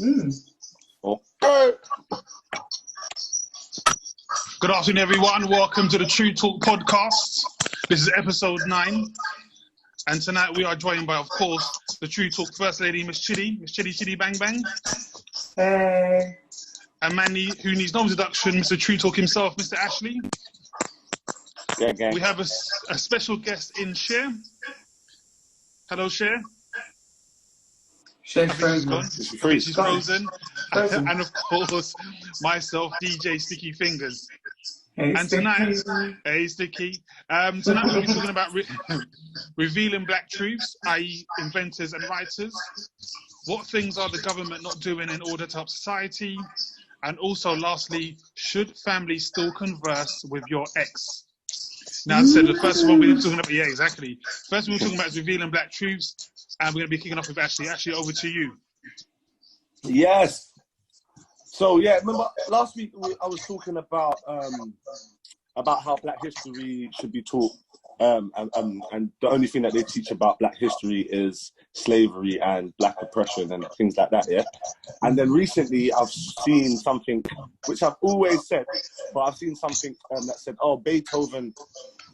Okay. Good afternoon, everyone. Welcome to the TruuuTalk podcast. This is episode 9. And tonight we are joined by, of course, the TruuuTalk First Lady, Miss Chidi. Miss Chidi Bang Bang. Hey. And Manny, who needs no introduction, Mr. TruuuTalk himself, Mr. Ashley. Yeah. We have a special guest in Cher. Hello, Cher. Cher's frozen. She's frozen. And of course, myself, DJ Sticky Fingers. Hey, and Sticky. Sticky. Tonight we'll be talking about revealing black truths, i.e. inventors and writers. What things are the government not doing in order to help society? And also, lastly, should families still converse with your ex? Now, as I said, the first one we're talking about, First one we're talking about is revealing black truths, and we're going to be kicking off with Ashley. Ashley, over to you. Yes. So, remember last week I was talking about how Black history should be taught, and the only thing that they teach about Black history is slavery and Black oppression and things like that, yeah? And then recently I've seen something, which I've always said, but I've seen something that said, oh, Beethoven,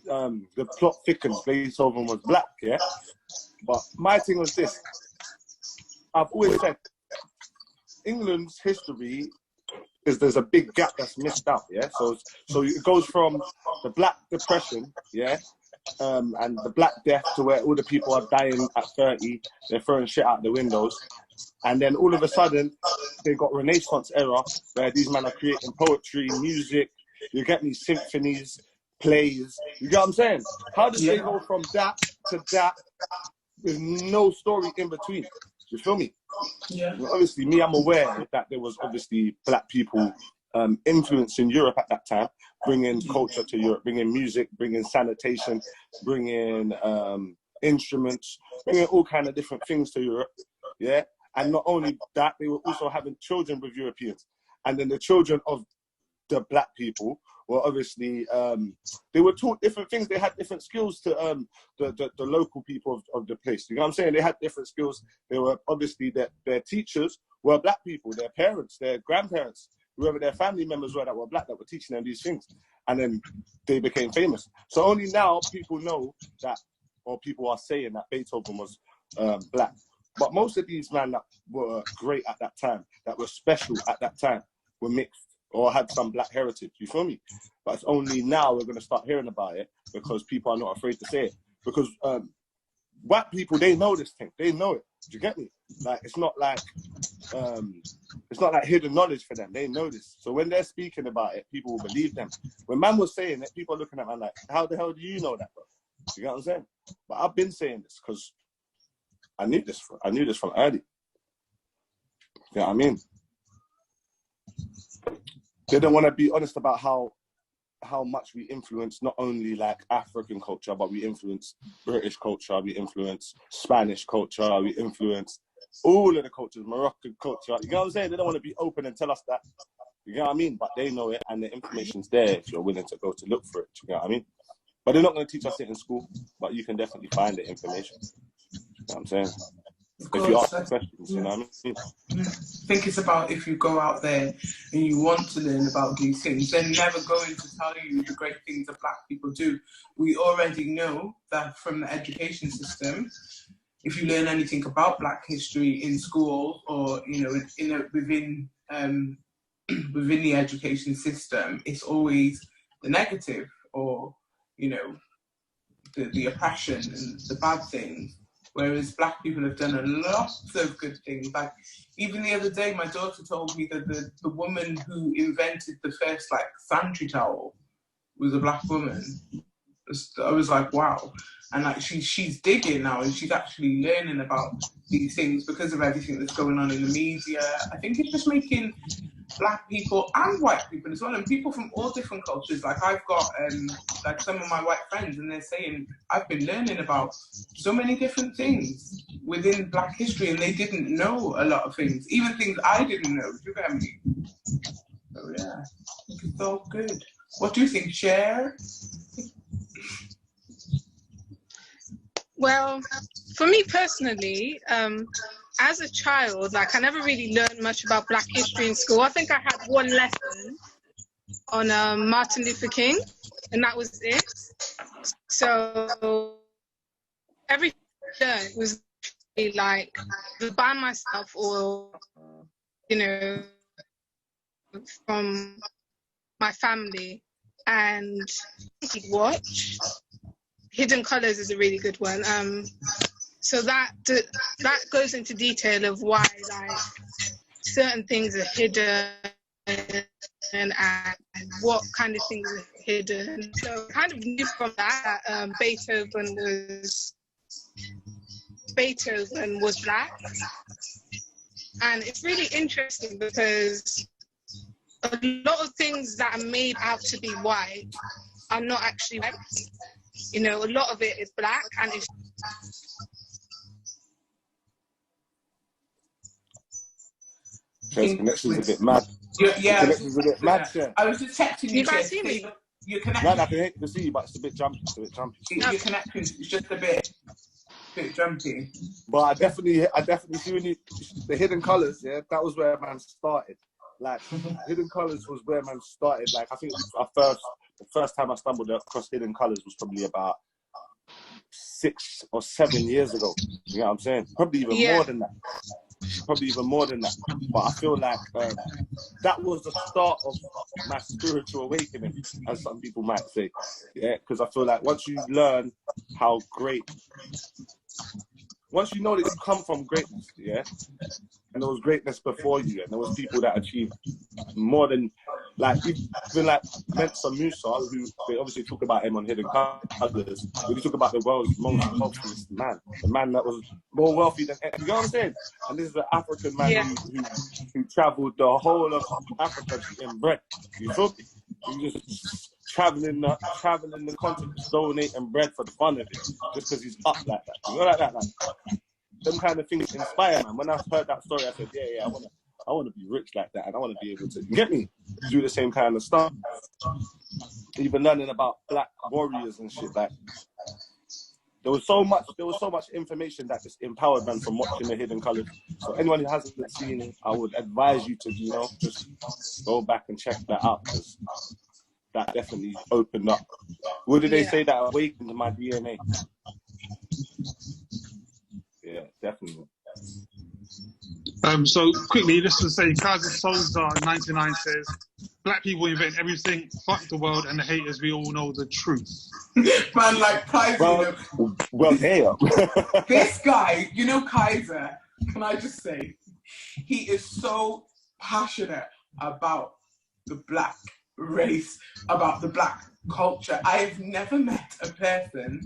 the plot thickens, Beethoven was black, yeah? But my thing was this, I've always said, England's history is there's a big gap that's missed out, yeah? So it goes from the Black Depression, yeah? And the Black Death to where all the people are dying at 30, they're throwing shit out the windows. And then all of a sudden, they got Renaissance era, where these men are creating poetry, music, you get me, symphonies, plays, you get what I'm saying? How did they go from that to that with no story in between? You feel me? Yeah. Well, obviously, I'm aware that there was obviously Black people influencing Europe at that time, bringing culture to Europe, bringing music, bringing sanitation, bringing instruments, bringing all kind of different things to Europe, yeah? And not only that, they were also having children with Europeans. And then the children of the Black people were obviously, they were taught different things. They had different skills to the local people of the place. You know what I'm saying? They had different skills. They were obviously, their teachers were Black people, their parents, their grandparents, whoever their family members were that were Black, that were teaching them these things. And then they became famous. So only now people know that, or people are saying that Beethoven was Black. But most of these men that were great at that time, that were special at that time, were mixed or had some Black heritage, you feel me? But it's only now we're going to start hearing about it because people are not afraid to say it. Because white people, they know this thing. They know it. Do you get me? Like, it's not like hidden knowledge for them. They know this. So when they're speaking about it, people will believe them. When man was saying it, people are looking at man like, how the hell do you know that, bro? You get what I'm saying? But I've been saying this because I knew this from early. You know what I mean? They don't want to be honest about how much we influence not only like African culture, but we influence British culture, we influence Spanish culture, we influence all of the cultures, Moroccan culture. You know what I'm saying? They don't want to be open and tell us that. You know what I mean? But they know it and the information's there if you're willing to go to look for it. You know what I mean? But they're not going to teach us it in school, but you can definitely find the information. You know what I'm saying? If you ask the questions, you know what I mean? I think it's about if you go out there and you want to learn about these things, they're never going to tell you the great things that Black people do. We already know that from the education system, if you learn anything about Black history in school or within the education system, it's always the negative or the oppression and the bad things. Whereas Black people have done a lot of good things. Like, even the other day, my daughter told me that the woman who invented the first, sanitary towel was a Black woman. I was like, wow. And, she's digging now, and she's actually learning about these things because of everything that's going on in the media. I think it's just making Black people and white people as well, and people from all different cultures. Like, I've got some of my white friends, and they're saying I've been learning about so many different things within Black history, and they didn't know a lot of things, even things I didn't know. Do you get me? So yeah, it's all good. What do you think, Cher? Well, for me personally, as a child, like, I never really learned much about Black history in school. I think I had one lesson on Martin Luther King, and that was it. So everything I learned was like by myself, or, you know, from my family. And watch Hidden Colors is a really good one. So that goes into detail of why, like, certain things are hidden and what kind of things are hidden. So kind of knew from that Beethoven was Black. And it's really interesting because a lot of things that are made out to be white are not actually white. You know, a lot of it is Black, and it's connection's a bit mad. Yeah, Connection's a bit mad. I was just texting you. You guys see me? Your connection. No, I can see you, but it's a bit jumpy. Your connection is just a bit jumpy. But I definitely see when the Hidden Colors. Yeah, that was where man started. Like, Hidden Colors was where man started. Like, I think the first time I stumbled across Hidden Colors was probably about 6 or 7 years ago. You know what I'm saying? Probably even more than that. But I feel like that was the start of my spiritual awakening, as some people might say. Yeah, because I feel like once you learn how great, once you know that you come from greatness, yeah, and there was greatness before you, and there was people that achieved more than, like, even like Mensa Musa, who they obviously talk about him on Hidden Colors. When you talk about the world's most wealthiest man, the man that was more wealthy than, you know what I'm saying? And this is an African man who travelled the whole of Africa in bread. You feel me? He just traveling the continent, donating bread for the fun of it, just because he's up like that. You know, like that. Like, them kind of things inspire, man. When I heard that story, I said, yeah, I want to be rich like that, and I want to be able to, get me, do the same kind of stuff. Even learning about Black warriors and shit, like, there was so much information that just empowered man from watching the Hidden Colors. So anyone who hasn't seen it, I would advise you to, you know, just go back and check that out, because that definitely opened up. What did they say? That awakened my DNA. Yeah, definitely. So quickly, just to say, Kaiser Solzar 99 says, Black people invent everything, fuck the world and the haters, we all know the truth. Man, like Kaiser, well, damn. This guy, you know, Kaiser, can I just say, he is so passionate about the Black race, about the Black culture. I've never met a person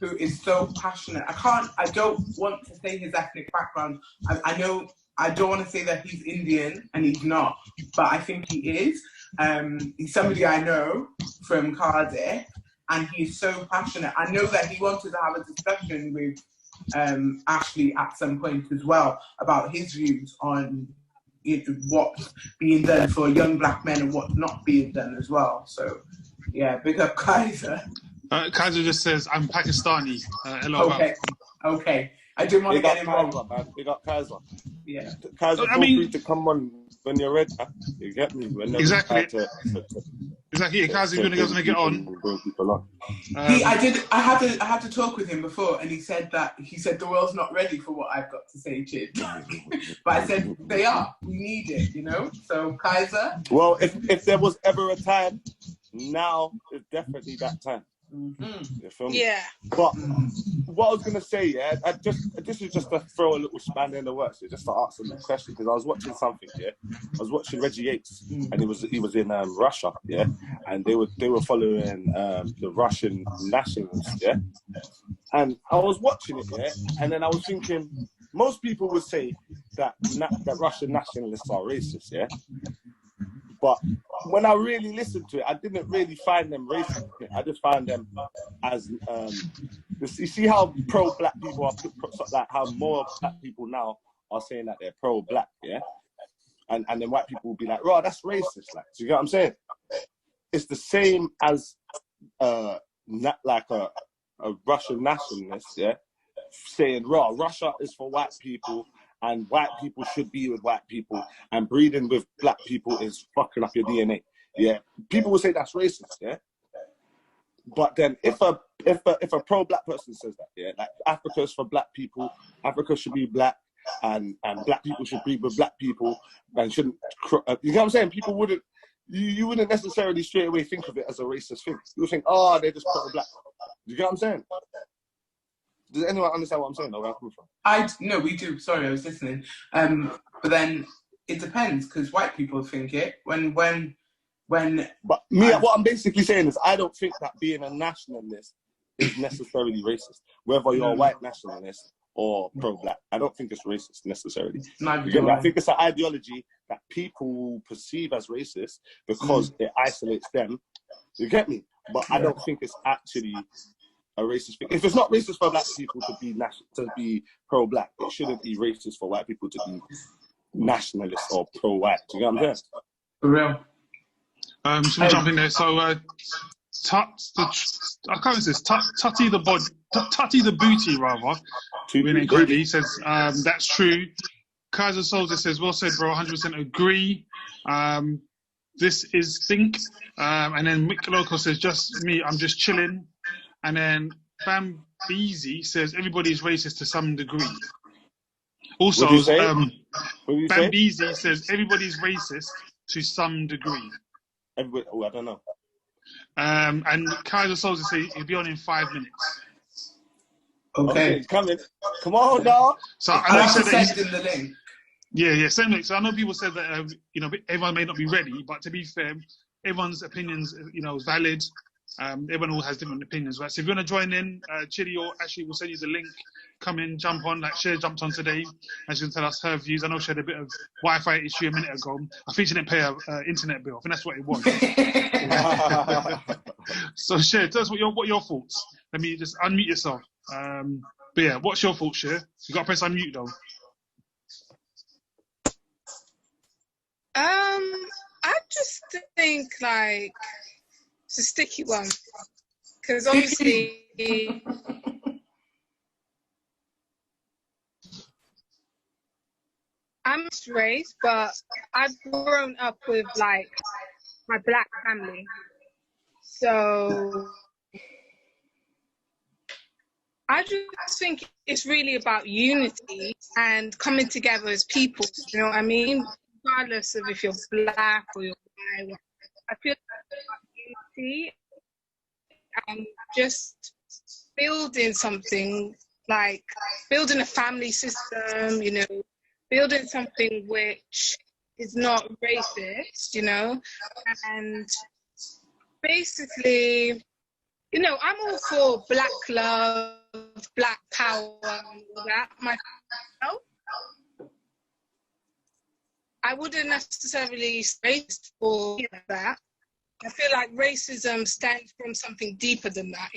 who is so passionate. I don't want to say his ethnic background. I know, I don't want to say that he's Indian, and he's not, but I think he is. He's somebody I know from Cardiff, and he's so passionate. I know that he wanted to have a discussion with Ashley at some point as well about his views on what's being done for young Black men and what's not being done as well. So, yeah, big up Kaiser. Kaiser just says, I'm Pakistani. LOL. Okay. I didn't want to get involved. Big up Kaiser. Yeah. Kaiser, feel free to come on when you're ready. You get me? Exactly. Exactly. Kaiser's going to get on. I had to talk with him before, and he said the world's not ready for what I've got to say, Chid. But I said they are. We need it, you know. So Kaiser. Well, if there was ever a time, now is definitely that time. Mm-hmm. You feel me? Yeah. But what I was gonna say, yeah, this is just to throw a little spanner in the works, just to answer the question, because I was watching something, yeah. I was watching Reggie Yates, and he was in Russia, yeah, and they were following the Russian nationalists, yeah, and I was watching it, yeah, and then I was thinking, most people would say that Russian nationalists are racist, yeah. But when I really listened to it, I didn't really find them racist. I just found them as, you see how pro-Black people are, like how more Black people now are saying that they're pro-Black, yeah? And then white people will be like, "Raw, that's racist." Like, do you get what I'm saying? It's the same as like a Russian nationalist, yeah, saying, "Raw, Russia is for white people and white people should be with white people, and breeding with black people is fucking up your DNA. Yeah, people will say that's racist. Yeah, but then if a pro-black person says that, yeah, like Africa is for black people, Africa should be black, and black people should breed with black people, and shouldn't. You know what I'm saying? People wouldn't. You wouldn't necessarily straight away think of it as a racist thing. You would think, oh, they're just pro-black. You get what I'm saying? Does anyone understand what I'm saying? Or where I'm coming from? No, we do. Sorry, I was listening. But then it depends, because white people think it when. But me, what I'm basically saying is, I don't think that being a nationalist is necessarily racist. Whether you're a white nationalist or pro-black, I don't think it's racist necessarily. I think it's an ideology that people perceive as racist because it isolates them. You get me? But I don't think it's actually a racist thing. If it's not racist for black people to be pro-black, it shouldn't be racist for white people to be nationalist or pro-white. Do you get what I'm saying? For real. Should we jump in there? So, I can't remember this. Tutty the booty, rather. Reading incorrectly. He says, that's true. Kaiser Soldier says, well said, bro. 100% agree. This is think. And then Mick Loco says, just me. I'm just chilling. And then Bambeezy says, everybody's racist to some degree. Also, Bambeezy says, everybody's racist to some degree. Everybody, I don't know. And Kaiser Soldier says he'll be on in 5 minutes. Okay, he's coming. Come on, dog. So I know you said that in the link. Yeah, same link. So I know people said that everyone may not be ready, but to be fair, everyone's opinions is valid. Everyone all has different opinions, right? So if you want to join in, Chidi or Ashley will send you the link. Come in, jump on. Like Cher jumped on today, and she can tell us her views. I know she had a bit of Wi-Fi issue a minute ago. I think she didn't pay her internet bill. I think that's what it was. So Cher, tell us what your thoughts. Let me just unmute yourself. But yeah, what's your thoughts, Cher? You got to press unmute though. I just think like it's a sticky one because obviously I'm mixed race, but I've grown up with like my black family, so I just think it's really about unity and coming together as people. You know what I mean? Regardless of if you're black or you're white, I feel like unity and just building something, like building a family system, building something which is not racist, and basically, I'm all for black love, black power, and all that myself. I wouldn't necessarily racist for that. I feel like racism stems from something deeper than that,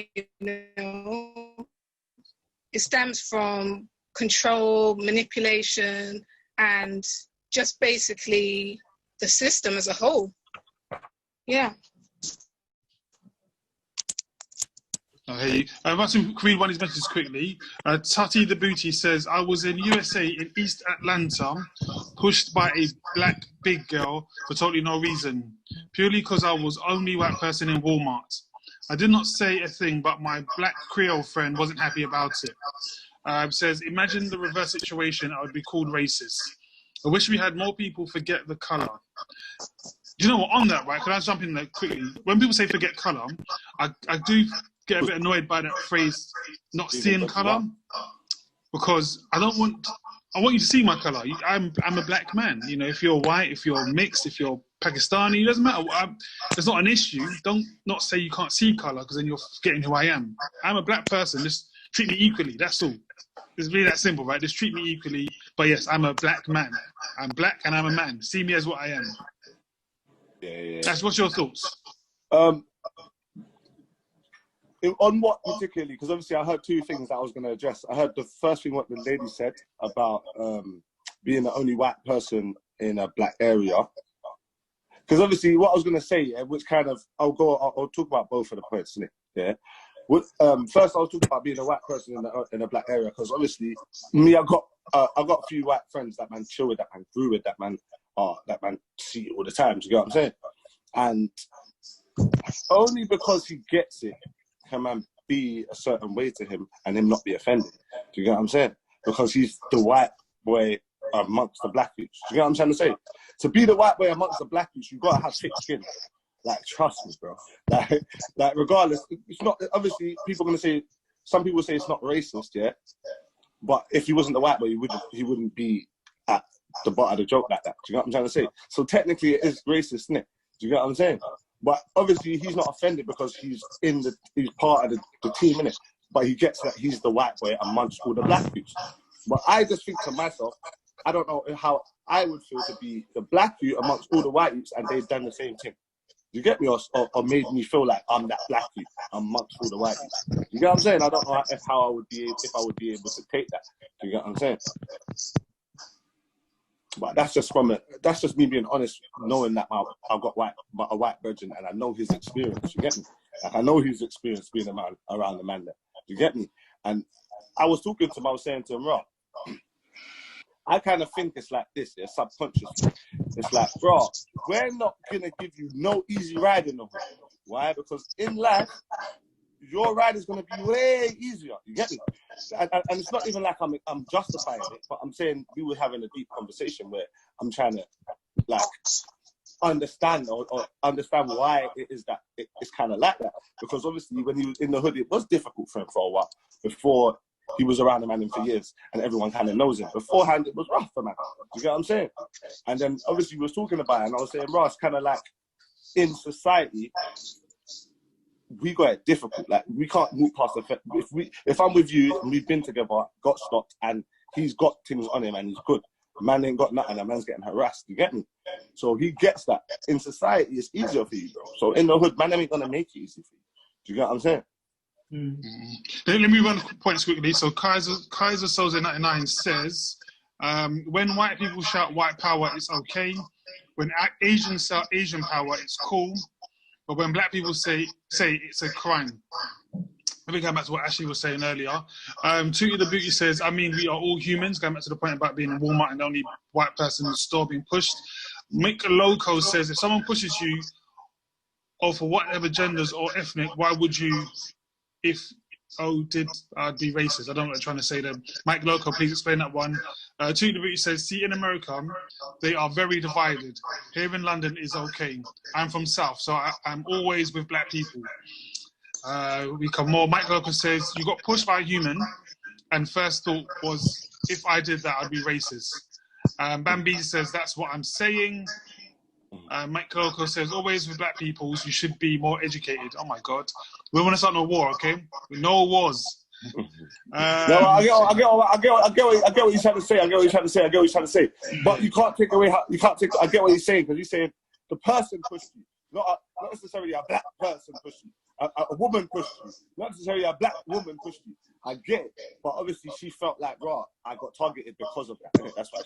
It stems from control, manipulation, and just basically the system as a whole. Yeah. Hey, I want to read one of his messages quickly. Tutty the Booty says, I was in USA in East Atlanta, pushed by a black big girl for totally no reason, purely because I was only white person in Walmart. I did not say a thing, but my black Creole friend wasn't happy about it. Says, imagine the reverse situation, I would be called racist. I wish we had more people forget the colour. Do you know what, on that, right, can I jump in there quickly? When people say forget colour, I do get a bit annoyed by that phrase, not seeing colour, because I want you to see my colour. I'm a black man. If you're white, if you're mixed, if you're Pakistani, it doesn't matter. It's not an issue. Don't not say you can't see colour, because then you're forgetting who I am. I'm a black person. Just treat me equally. That's all. It's really that simple, right? Just treat me equally. But yes, I'm a black man. I'm black and I'm a man. See me as what I am. Yeah. What's your thoughts? On what particularly? Because obviously I heard two things that I was going to address. I heard the first thing what the lady said about being the only white person in a black area. Because obviously what I was going to say, which kind of, I'll talk about both of the points, innit? Yeah. First I was talking about being a white person in a black area, because obviously me, I got I've got a few white friends that man chill with, that man grew with, that man see it all the time. Do you get what I'm saying? And only because he gets it can man be a certain way to him and him not be offended. Do you get what I'm saying? Because he's the white boy amongst the black youths. Do you get what I'm trying to say? To be the white boy amongst the black youths, you've got to have thick skin. Like, trust me, bro. Like regardless, it's not, obviously, people are going to say, some people say it's not racist, yeah? But if he wasn't the white boy, he wouldn't be at the butt of the joke like that. Do you get what I'm trying to say? So technically it is racist, isn't it? Do you get what I'm saying? But obviously he's not offended because he's part of the team, innit? But he gets that he's the white boy amongst all the black youths. But I just think to myself, I don't know how I would feel to be the black youth amongst all the white youths and they've done the same thing. You get me? Or made me feel like I'm that black youth amongst all the white youths. You get what I'm saying? I don't know if I would be able to take that. You get what I'm saying? But that's just me being honest, knowing that I've got a white virgin and I know his experience. You get me? Like, I know his experience being around the man there. You get me? And I was talking to him, I was saying to him, Rob, I kind of think it's like this, yeah, subconsciously. It's like, bro, we're not going to give you no easy ride in the hood. Why? Because in life, your ride is going to be way easier. You get me? And it's not even like I'm justifying it, but I'm saying we were having a deep conversation where I'm trying to, like, understand or understand why it is that it's kind of like that. Because obviously when he was in the hood, it was difficult for him for a while before he was around the man for years and everyone kind of knows him. Beforehand, it was rough for man. You get what I'm saying? And then obviously we was talking about it and I was saying, Ross, kind of like in society, we got it difficult. Like, we can't move past the fact. If I'm with you and we've been together, got stopped, and he's got things on him and he's good, man ain't got nothing and man's getting harassed. You get me? So he gets that. In society, it's easier for you, bro. So in the hood, man ain't gonna make it easy for you. Do you get what I'm saying? Let me run points quickly. So Kaiser Soze 99 says, when white people shout white power, it's okay. When Asians shout Asian power, it's cool. But when black people say it's a crime. Let me go back to what Ashley was saying earlier. Tootie the Booty says, I mean, we are all humans. Going back to the point about being in Walmart and the only white person in the store being pushed. Mick Loco says, if someone pushes you, or for whatever genders or ethnic, why would you, be racist? I don't know what they're trying to say there. Mike Loco, please explain that one. Tootie the Booty says, see, in America, they are very divided. Here in London is okay. I'm from South, so I'm always with black people. We come more. Mike Loco says, you got pushed by a human, and first thought was, if I did that, I'd be racist. Bambi says, that's what I'm saying. Mike Loco says, always with black people, you should be more educated. Oh my God. We want to start no war, okay? No wars. No, I get what he's trying to say. But you can't take away I get what he's saying, because he's saying the person pushed you, not necessarily a black person pushed you. A woman pushed you, not necessarily a black woman pushed you. I get it, but obviously she felt like, bro, I got targeted because of that. That's what.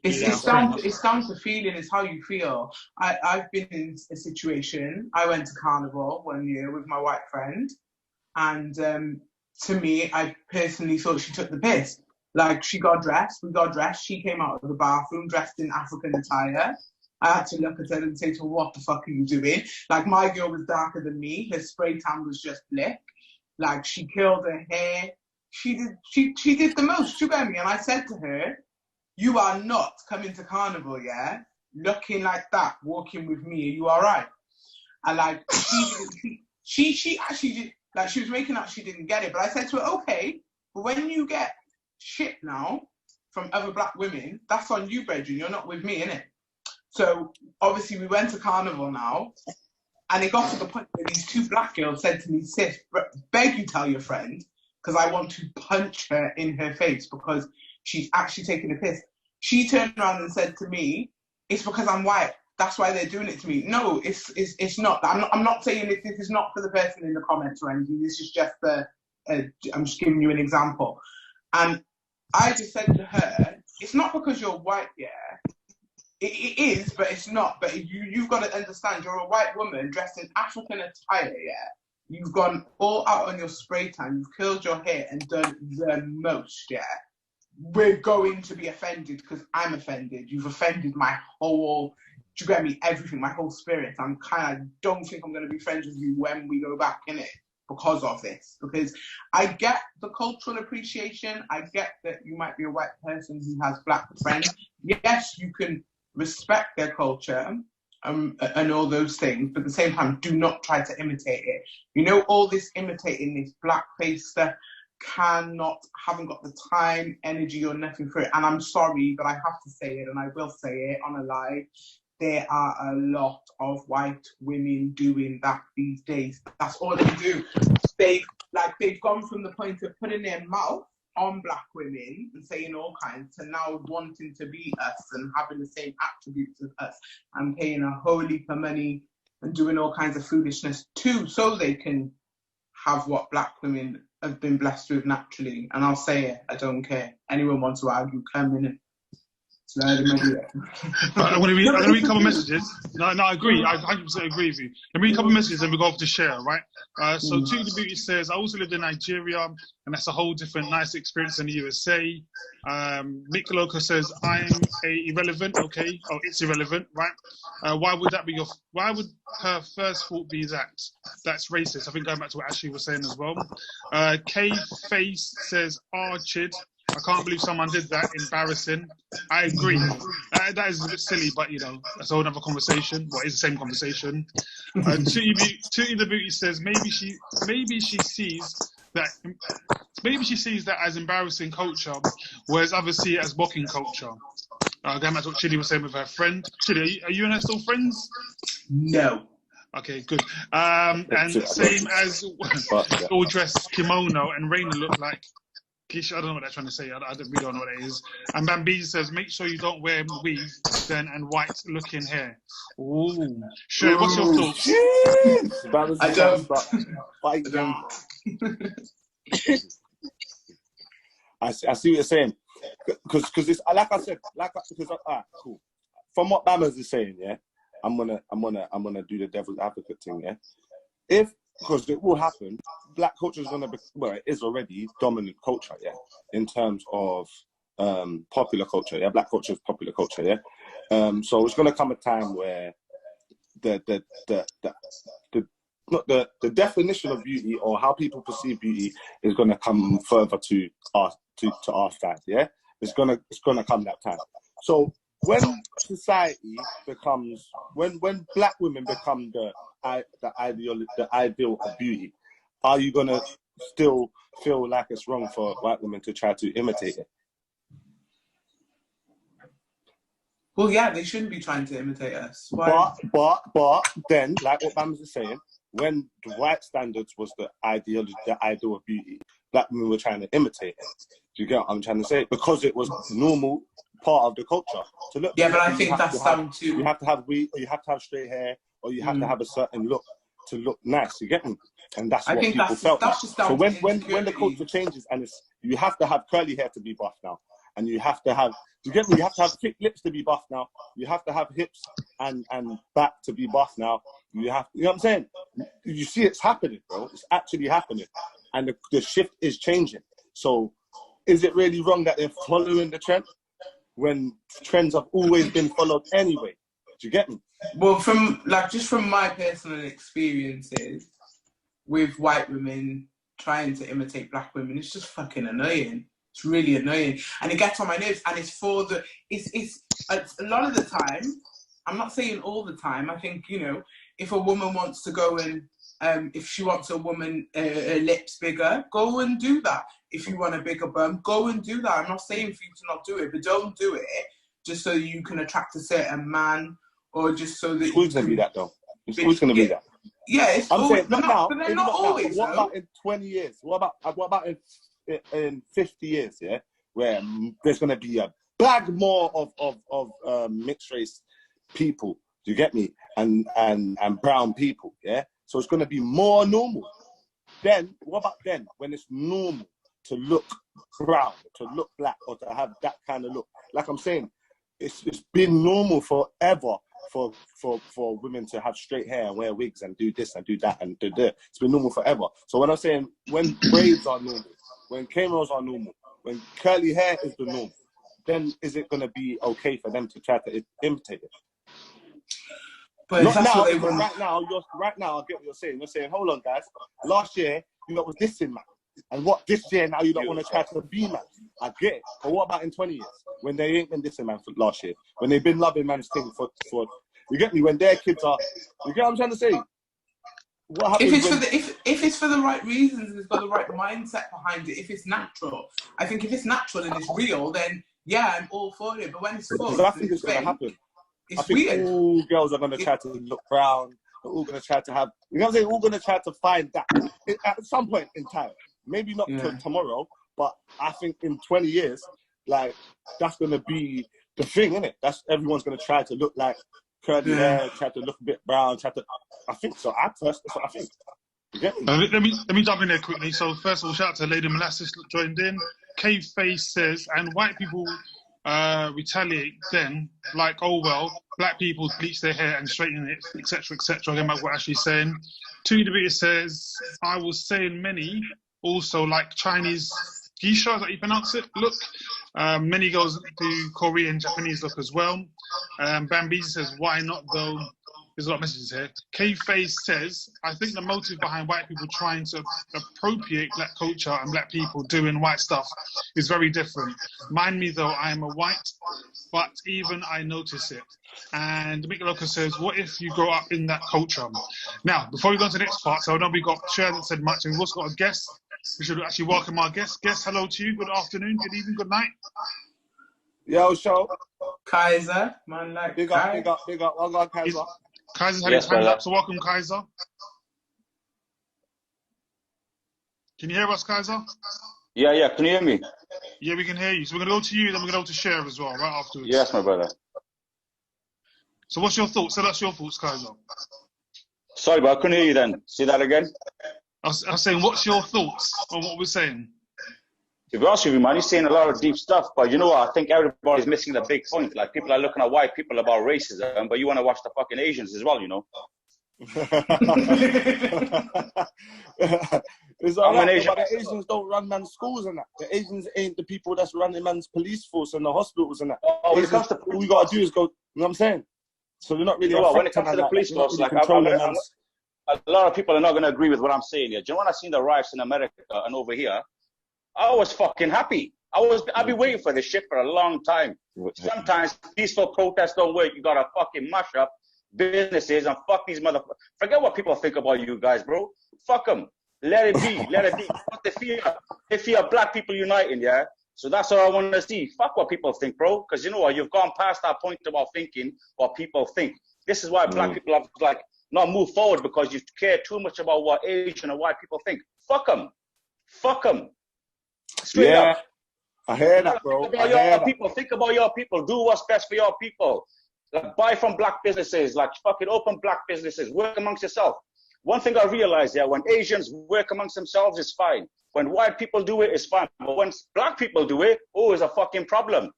It's down to feeling. It's how you feel. I've been in a situation. I went to Carnival one year with my white friend, and to me, I personally thought she took the piss. Like, she got dressed, we got dressed. She came out of the bathroom dressed in African attire. I had to look at her and say to her, what the fuck are you doing? Like, my girl was darker than me. Her spray tan was just black. Like, she curled her hair. She did the most, you get me? And I said to her, you are not coming to Carnival, yeah? Looking like that, walking with me. Are you all right? And like, she actually did, like, she was making up she didn't get it. But I said to her, okay, but when you get shit now from other black women, that's on you, brethren. You're not with me, innit? So obviously we went to Carnival now, and it got to the point where these two black girls said to me, sis, beg you tell your friend, because I want to punch her in her face because she's actually taking a piss. She turned around and said to me, it's because I'm white. That's why they're doing it to me. No, it's not. I'm not saying this is not for the person in the comments or anything. This is just I'm just giving you an example. And I just said to her, it's not because you're white, yeah. It is, but it's not. But you've got to understand, you're a white woman dressed in African attire, yeah? You've gone all out on your spray tan, you've curled your hair and done the most, yeah? we're going to be offended because I'm offended. You've offended my whole, do you get me? Everything, my whole spirit. I don't think I'm going to be friends with you when we go back in it because of this. Because I get the cultural appreciation. I get that you might be a white person who has black friends. Yes, you can respect their culture and all those things, but at the same time, do not try to imitate it. You know, all this imitating, this blackface stuff, haven't got the time, energy, or nothing for it. And I'm sorry, but I have to say it, and I will say it on a live. There are a lot of white women doing that these days. That's all they do. They've gone from the point of putting their mouth on black women and saying all kinds to now wanting to be us and having the same attributes as us and paying a whole heap of money and doing all kinds of foolishness too, so they can have what black women have been blessed with naturally. And I'll say it, I don't care. Anyone wants to argue, come in and slide them idea. I'm going to read a couple of messages. No, I agree. I 100% agree with you. Let me read a couple of messages and we go off to share, right? So To The Beauty says, I also lived in Nigeria, and that's a whole different nice experience in the USA. Mick Loco says, I'm irrelevant. Okay. Oh, it's irrelevant, right? Why would her first thought be that? That's racist. I think going back to what Ashley was saying as well. K Face says, Chid. I can't believe someone did that. Embarrassing. I agree. That is a bit silly, but you know, that's a whole other conversation. Well, it's the same conversation. Tootie the Beauty says maybe she sees that as embarrassing culture, whereas others see it as mocking culture. Going back to what Chidi was saying with her friend. Chidi, are you and her still friends? No. Okay, good. And same as all dressed kimono and Raina look like. Kish, I don't know what they're trying to say. I really don't know what it is. And Bambi says, make sure you don't wear weave then and white looking hair. Ooh. Sure, what's your thoughts? I don't. I see what you're saying. Because it's like I said, cool. From what Bammers is saying, yeah, I'm gonna do the devil's advocate thing, yeah. Because it will happen, black culture is gonna be, well, it is already dominant culture, yeah, in terms of popular culture, yeah. Black culture is popular culture, yeah. So it's gonna come a time where the definition of beauty or how people perceive beauty is gonna come further to our side, yeah. It's gonna come that time. So when society becomes, when black women become the ideal of beauty, are you gonna still feel like it's wrong for white women to try to imitate it? Well, yeah, they shouldn't be trying to imitate us. Why? But then, like what Bams is saying, when the white standards was the ideal of beauty, black women were trying to imitate it. Do you get what I'm trying to say? Because it was normal part of the culture to look. Yeah, but I think that's down to you have to have straight hair, or you have to have a certain look to look nice. You get me? And that's what people felt. So when the culture changes and you have to have curly hair to be buff now, and you have to have, do you get me? You have to have thick lips to be buff now. You have to have hips and back to be buff now. You know what I'm saying? You see, it's happening, bro. It's actually happening, and the shift is changing. So, is it really wrong that they're following the trend when trends have always been followed anyway? Do you get me? Well, from my personal experiences with white women trying to imitate black women, it's just fucking annoying. It's really annoying, and it gets on my nerves. And it's a lot of the time. I'm not saying all the time. I think, you know, if a woman wants to go and if she wants a woman her lips bigger, go and do that. If you want a bigger bum, go and do that. I'm not saying for you to not do it, but don't do it just so you can attract a certain man, or just so that. Who's gonna be that though? Who's gonna be that? Yeah, it's I'm always, saying not now. but they're not always. What about in 20 years? What about in 50 years? Yeah, where there's gonna be a bag more of mixed race people. Do you get me? And brown people. Yeah. So it's gonna be more normal. Then what about then when it's normal to look brown, to look black, or to have that kind of look? Like I'm saying, it's been normal forever for women to have straight hair and wear wigs and do this and do that and do that. It's been normal forever. So when I'm saying when braids are normal, when K-Rolls are normal, when curly hair is the norm, then is it going to be okay for them to try to imitate it? But Not that's now, what they because want. right now, I get what you're saying. You're saying, hold on, guys. Last year, you lot was dissing, man. And what this year now, you don't want to try to be, man. I get it. But what about in 20 years? When they ain't been dissing, man, for last year? When they've been loving man's thing for you get me? When their kids are, you get what I'm trying to say? What happens if it's for the right reasons and it's got the right mindset behind it, if it's natural, I think if it's natural and it's real, then yeah, I'm all for it. But when it's because forced, I think it's going to happen. It's I think weird. all girls are going to try to look brown. They're all going to try to have, you know what I'm saying? All going to try to find that at some point in time. Maybe not till tomorrow, but I think in 20 years, like, that's going to be the thing, isn't it? Everyone's going to try to look like curly hair, try to look a bit brown, I think so. That's what I think. Let me jump in there quickly. So first of all, shout out to Lady Molasses joined in. Cave Face says, and white people retaliate then, like, oh well, black people bleach their hair and straighten it, etc., etc. Again, about what Ashley's saying. TruuuTalk says, I was saying many also like Chinese geisha, is that you pronounce it? Look, many girls do Korean, Japanese look as well. Bambi says, why not though? There's a lot of messages here. K-Face says, I think the motive behind white people trying to appropriate black culture and black people doing white stuff is very different. Mind me though, I am a white, but even I notice it. And Mick Loca says, what if you grow up in that culture? Now, before we go on to the next part, so I know Cher hasn't said much, and we've also got a guest. We should actually welcome our guest. Guest, hello to you. Good afternoon, good evening, good night. Yo, show. Kaiser, man, like big up. Well done, Kaiser. Kaiser's had his hand up, so welcome, Kaiser. Can you hear us, Kaiser? Yeah, can you hear me? Yeah, we can hear you. So we're going to go to you, then we're going to go to Cher as well, right afterwards. Yes, my brother. So what's your thoughts? Tell us your thoughts, Kaiser. Sorry, but I couldn't hear you then. Say that again? I was saying, what's your thoughts on what we're saying? To be honest with you, man, you're saying a lot of deep stuff, but you know what? I think everybody's missing the big point. Like, people are looking at white people about racism, but you want to watch the fucking Asians as well, you know? It's all right, but the Asians don't run man's schools and that. The Asians ain't the people that's running man's police force and the hospitals and that. When it comes to all you got to do is go, you know what I'm saying? So they're not really when it comes to the police force, like, a lot of people are not going to agree with what I'm saying here. Do you know when I seen the riots in America and over here, I was fucking happy. I've been waiting for this shit for a long time. Sometimes peaceful protests don't work. You gotta fucking mash up businesses and fuck these motherfuckers. Forget what people think about you guys, bro. Fuck them. Let it be. Let it be. What they fear black people uniting, yeah? So that's what I want to see. Fuck what people think, bro. Because you know what? You've gone past that point about thinking what people think. This is why black people have to, like, not move forward, because you care too much about what Asian and white people think. Fuck them. Fuck them. Straight up. I hear that, bro. Think about your people. Do what's best for your people. Like, buy from black businesses. Like, fucking open black businesses. Work amongst yourself. One thing I realized, when Asians work amongst themselves, it's fine. When white people do it, it's fine. But when black people do it, it's a fucking problem.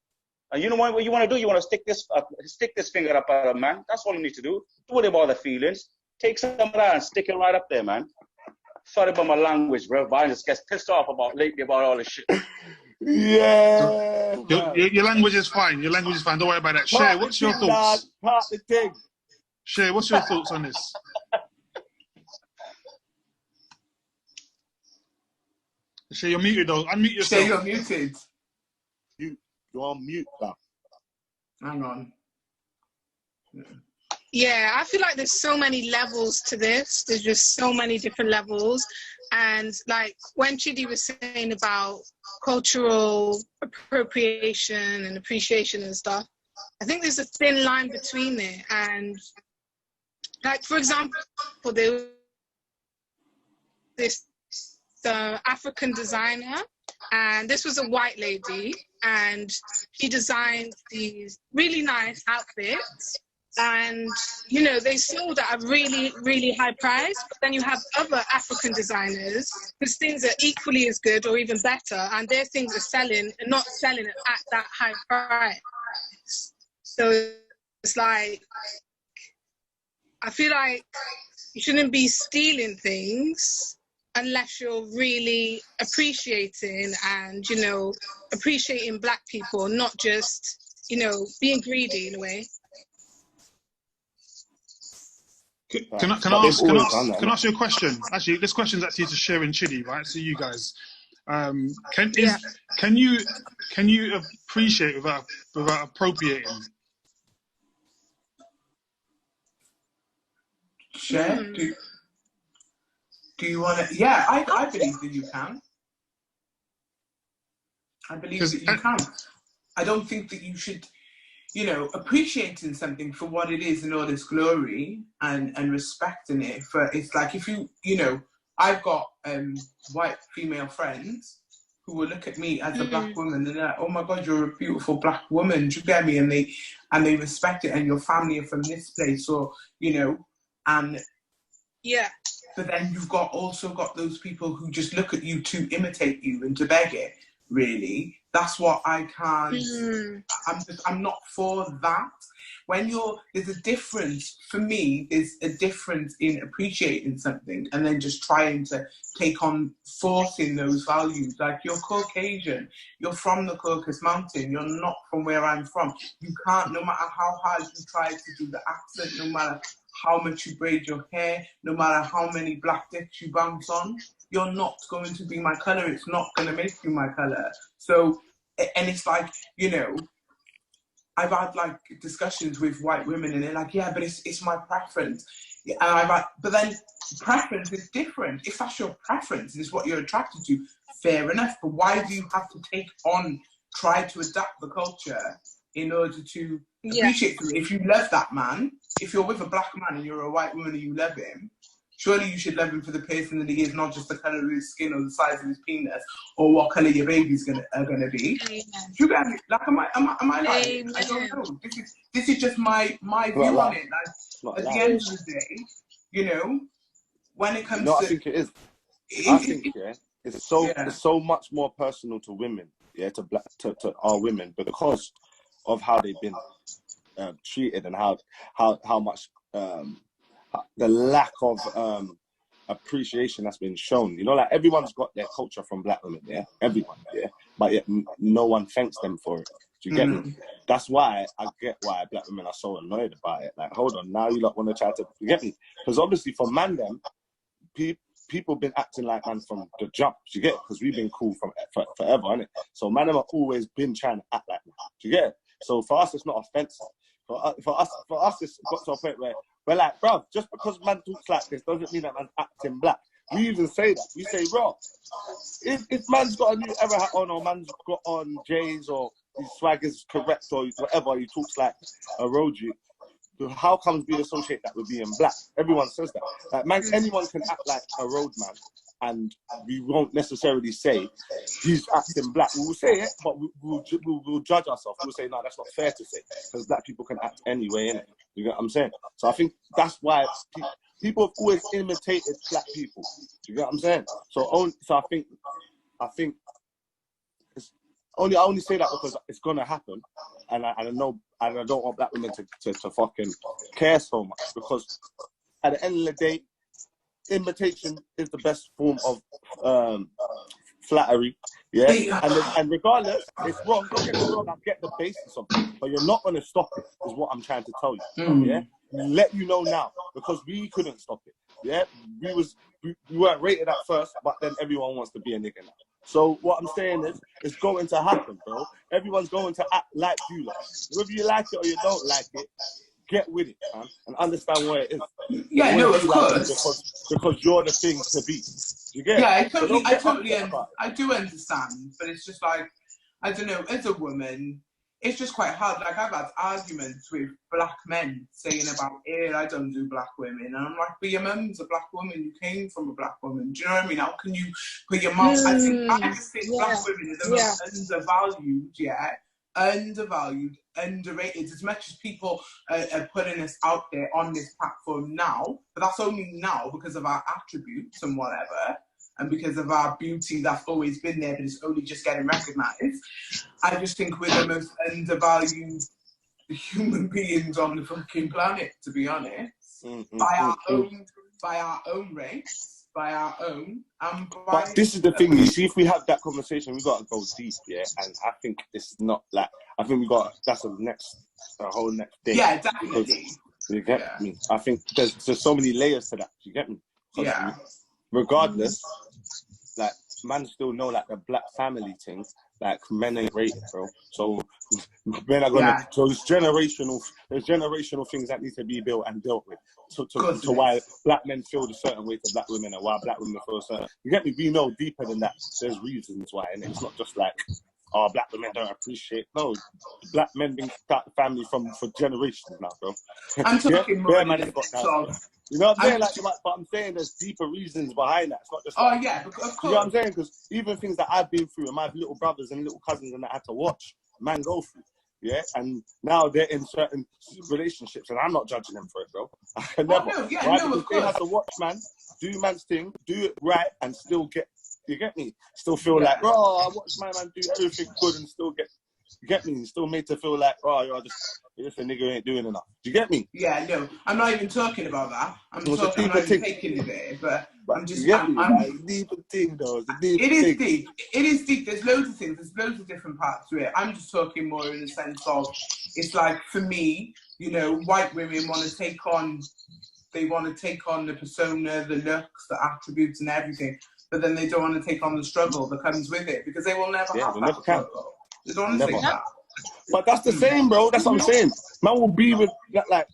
And you know what you want to do? You want to stick this finger up at a man. That's all you need to do. Don't worry about the feelings. Take some of that and stick it right up there, man. Sorry about my language, bro. But I just get pissed off lately about all this shit. Yeah. Your language is fine. Your language is fine. Don't worry about that. Cher, what's your thoughts? Cher, what's your thoughts on this? Cher, you're muted though. Unmute yourself. Cher, you're muted. You're on mute, now. Hang on. Yeah, I feel like there's so many levels to this. There's just so many different levels. And like when Chidi was saying about cultural appropriation and appreciation and stuff, I think there's a thin line between there. And like, for example, there was this African designer, and this was a white lady, and she designed these really nice outfits. And, you know, they sold at a really, really high price. But then you have other African designers whose things are equally as good or even better, and their things are not selling at that high price. So it's like, I feel like you shouldn't be stealing things unless you're really appreciating and, you know, appreciating black people, not just, you know, being greedy in a way. Can I ask you a question? Actually, this question's actually to Sharon Chidi, right? So you guys, can you appreciate without appropriating? Share? Do you want to? Yeah, I believe that you can. I believe that you can. I don't think that you should, you know, appreciating something for what it is in all its glory and respecting it. For it's like if you know, I've got white female friends who will look at me as a black woman and they're like, oh my God, you're a beautiful black woman. Do you get me? And they respect it, and your family are from this place, or you know, and yeah. But then you've also got those people who just look at you to imitate you and to beg it. Really, that's what I can't. I'm not for that. When there's a difference for me. There's a difference in appreciating something and then just trying to take on forcing those values. Like, you're Caucasian, you're from the Caucasus Mountain, you're not from where I'm from. You can't, no matter how hard you try to do the accent, no matter how much you braid your hair, no matter how many black dicks you bounce on, you're not going to be my colour. It's not going to make you my colour. So, and it's like, you know, I've had like discussions with white women and they're like, yeah, but it's my preference. And but then preference is different. If that's your preference and it's what you're attracted to, fair enough. But why do you have to try to adapt the culture in order to appreciate them? If you love that man, if you're with a black man and you're a white woman and you love him, surely you should love him for the person that he is, not just the colour of his skin or the size of his penis or what colour your baby's are gonna be. Amen. You get me? Like, am I lying? I don't know. This is just my view on it. Like, at the end of the day, you know, when it comes to, I think it is. I think it's so much more personal to women, to our women, because of how they've been treated and how much the lack of appreciation that's been shown. You know, like, everyone's got their culture from black women, everyone, but yet no one thanks them for it. Do you get me? That's why I get why black women are so annoyed about it. Like, hold on, now you lot want to try to, you get me? Because obviously for man them, people been acting like man from the jump. Do you get it? Because we've been cool forever, innit? So man them have always been trying to act like that. Do you get it? So for us, it's not offensive. For us, it's got to a point where we're like, bro, just because man talks like this doesn't mean that man's acting black. We even say that. We say, bro, if man's got a new era hat on, or man's got on J's, or his swag is correct, or whatever, he talks like a roadie, how comes we associate that with being black? Everyone says that. Like, man, anyone can act like a road man, and we won't necessarily say he's acting black. We will say it, but we'll judge ourselves. We'll say, no, that's not fair to say, because black people can act anyway, innit? You get what I'm saying? So I think that's why people have always imitated black people. Do you get what I'm saying? So I think it's I only say that because it's gonna happen, and I know, and I don't want black women to fucking care so much, because at the end of the day, imitation is the best form of flattery, and regardless, it's wrong. Don't get me wrong, I get the basis of it, but you're not gonna stop it, is what I'm trying to tell you. Let you know now, because we couldn't stop it. We weren't rated at first, but then everyone wants to be a nigga now. So what I'm saying is, it's going to happen, bro. Everyone's going to act like you like. Whether you like it or you don't like it, get with it, man, and understand where it is. Yeah, no, of course. Because you're the thing to be. You get it? Yeah, I do understand, but it's just like, I don't know, as a woman, it's just quite hard. Like, I've had arguments with black men saying about, I don't do black women. And I'm like, but your mum's a black woman. You came from a black woman. Do you know what I mean? How can you put your mum... I just think black women are the most undervalued, underrated. As much as people are putting us out there on this platform now, but that's only now because of our attributes and whatever, and because of our beauty that's always been there, but it's only just getting recognised. I just think we're the most undervalued human beings on the fucking planet, to be honest. By our own race, by our own. But this is the thing, you see, if we have that conversation, we got to go deep, yeah? And I think it's not like, I think that's a whole next day. Yeah, definitely. Because, you get me? I think there's so many layers to that, you get me? Yeah. Regardless, like, man still know, like, the black family thing, like, men ain't rated, bro. So, men are gonna, so there's generational things that need to be built and dealt with. To why black men feel a certain way to black women and why black women feel a certain. You get me? We know deeper than that. There's reasons why, and it's not just like, oh, black women don't appreciate. No, black men been family for generations now, bro. I'm talking more in the sense of, you know what I'm saying? Like, but I'm saying there's deeper reasons behind that. It's not just. Like, yeah, of course. You know what I'm saying? Because even things that I've been through and my little brothers and little cousins and that had to watch, man, go through. Yeah, and now they're in certain relationships, and I'm not judging them for it, bro. I can never. Because they have to watch, man, do man's thing, do it right, and still get. You get me? Still feel like, oh, I watched my man do everything good, and still get. You get me? Still made to feel like, oh, you're just a nigga who ain't doing enough. Do you get me? Yeah, no, I'm not even talking about that. I'm not even taking it there, but I'm just. It's a deeper thing, though. It is deep. It is deep. There's loads of things. There's loads of different parts to it. I'm just talking more in the sense of, it's like, for me, you know, white women want to take on the persona, the looks, the attributes, and everything, but then they don't want to take on the struggle that comes with it because they will never have that struggle. They don't want to take that. But that's the same, bro. That's what I'm saying. Man will be with like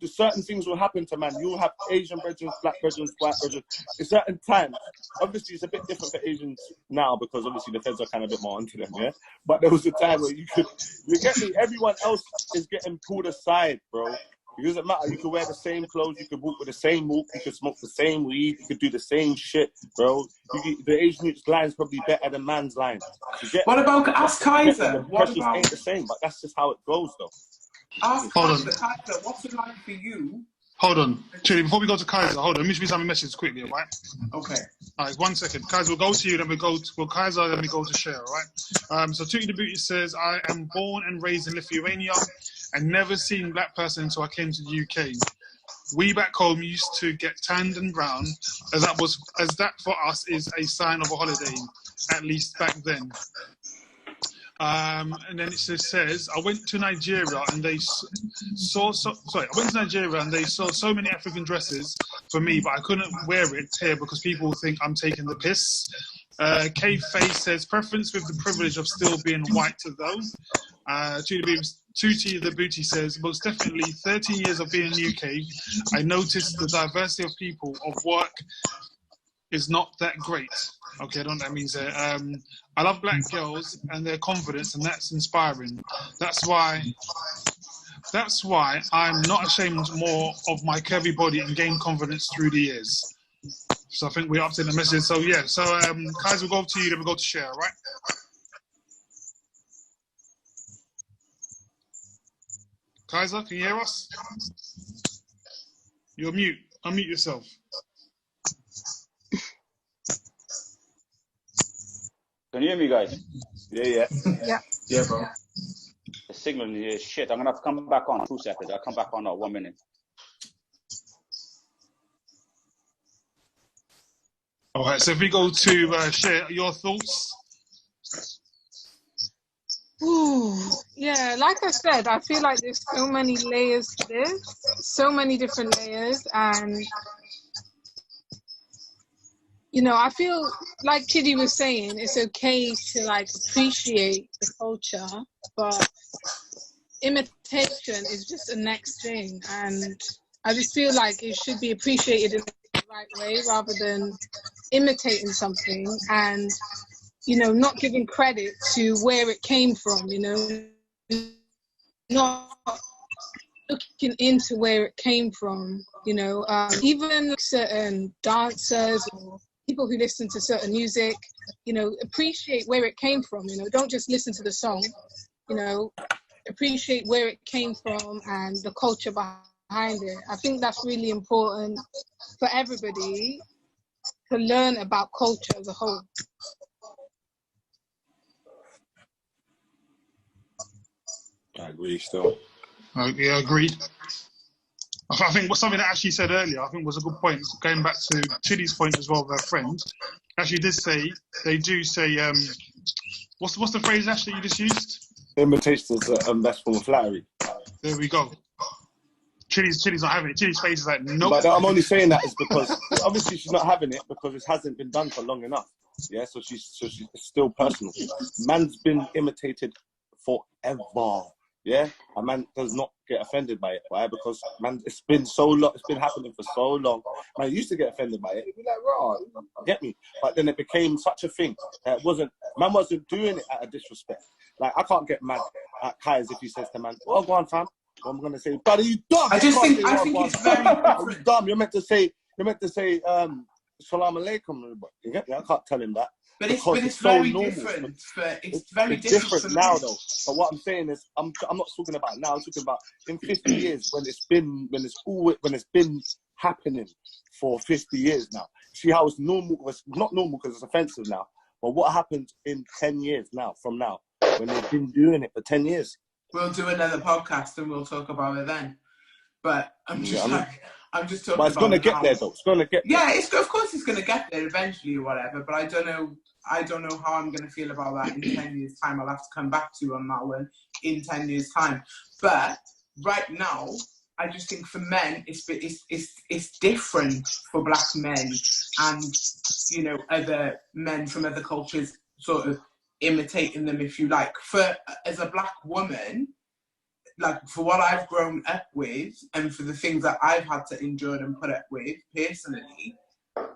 the certain things will happen to man. You'll have Asian brethren, black brethren, white brethren. At certain times, obviously it's a bit different for Asians now because obviously the feds are kind of a bit more onto them, yeah. But there was a time where you get me. Everyone else is getting pulled aside, bro. It doesn't matter. You could wear the same clothes. You could walk with the same walk. You could smoke the same weed. You could do the same shit, bro. The Asian youth's line is probably better than man's line. What about Ask Kaiser? The pressures ain't the same, but that's just how it goes, though. Ask Kaiser, what's it like for you? Hold on. Chili, before we go to Kaiser, hold on. Let me read some messages quickly, all right? Okay. All right, 1 second. Kaiser, we'll go to you, then we go to Kaiser, then we go to Cher, all right? So Tutti the Booty says, I am born and raised in Lithuania and never seen a black person until I came to the UK. We back home used to get tanned and brown, as that for us is a sign of a holiday, at least back then. And then it says, I went to Nigeria and they saw so many African dresses for me, but I couldn't wear it here because people think I'm taking the piss. K Face says, preference with the privilege of still being white though. Tutti the Booty says, most definitely 13 years of being in the UK, I noticed the diversity of people of work is not that great. Okay, I don't know what that means there. I love black girls and their confidence, and that's inspiring. That's why I'm not ashamed more of my curvy body and gain confidence through the years. So I think we're up to the message. So yeah, Kaiser, we'll go to you, then we'll go to Cher, right? Kaiser, can you hear us? You're mute. Unmute yourself. Can you hear me, guys? Yeah, bro. The signal is shit. I'm gonna have to come back on 2 seconds. I'll come back on 1 minute. All right. So if we go to Cher, your thoughts. Ooh, yeah, like I said, I feel like there's so many layers to this, so many different layers, and you know, I feel like Chidi was saying, it's okay to like appreciate the culture, but imitation is just the next thing, and I just feel like it should be appreciated in the right way rather than imitating something and, you know, not giving credit to where it came from, you know, not looking into where it came from, you know, even certain dancers or people who listen to certain music, you know, appreciate where it came from, you know, don't just listen to the song, you know, appreciate where it came from and the culture behind it. I think that's really important for everybody to learn about culture as a whole. I agree still. Yeah, agreed. I think what something that Ashley said earlier, I think was a good point. Going back to Chili's point as well, with her friend, Ashley did say they do say, what's the phrase, Ashley, you just used? Imitation is a best form of flattery. There we go. Chili's not having it. Chili's face is like, nope. But I'm only saying that is because obviously she's not having it because it hasn't been done for long enough. Yeah, so she's still personal. Man's been imitated forever. Yeah, a man does not get offended by it. Why? Because man, it's been so long. It's been happening for so long. Man used to get offended by it. He'd be like, "Raw, get me?" But then it became such a thing that man wasn't doing it out of disrespect. Like I can't get mad at Kai's if he says to man, "Oh, go on, fam." I'm gonna say, "Buddy, you dumb." I think it's very different. You dumb. You're meant to say, Salam alaikum. You get me? I can't tell him that. But it's very different. It's very different now, though. But what I'm saying is, I'm not talking about now. I'm talking about in 50 years when it's been happening for 50 years now. See how it's normal? It's not normal because it's offensive now. But what happened in 10 years now? From now, when they've been doing it for 10 years. We'll do another podcast and we'll talk about it then. But I'm just talking. But it's going to get there, though. It's going to get there. Yeah, of course it's going to get there eventually or whatever. But I don't know how I'm going to feel about that in 10 years' time. I'll have to come back to you on that one in 10 years' time. But right now, I just think for men, it's different for black men and, you know, other men from other cultures sort of imitating them, if you like. As a black woman, like for what I've grown up with and for the things that I've had to endure and put up with personally,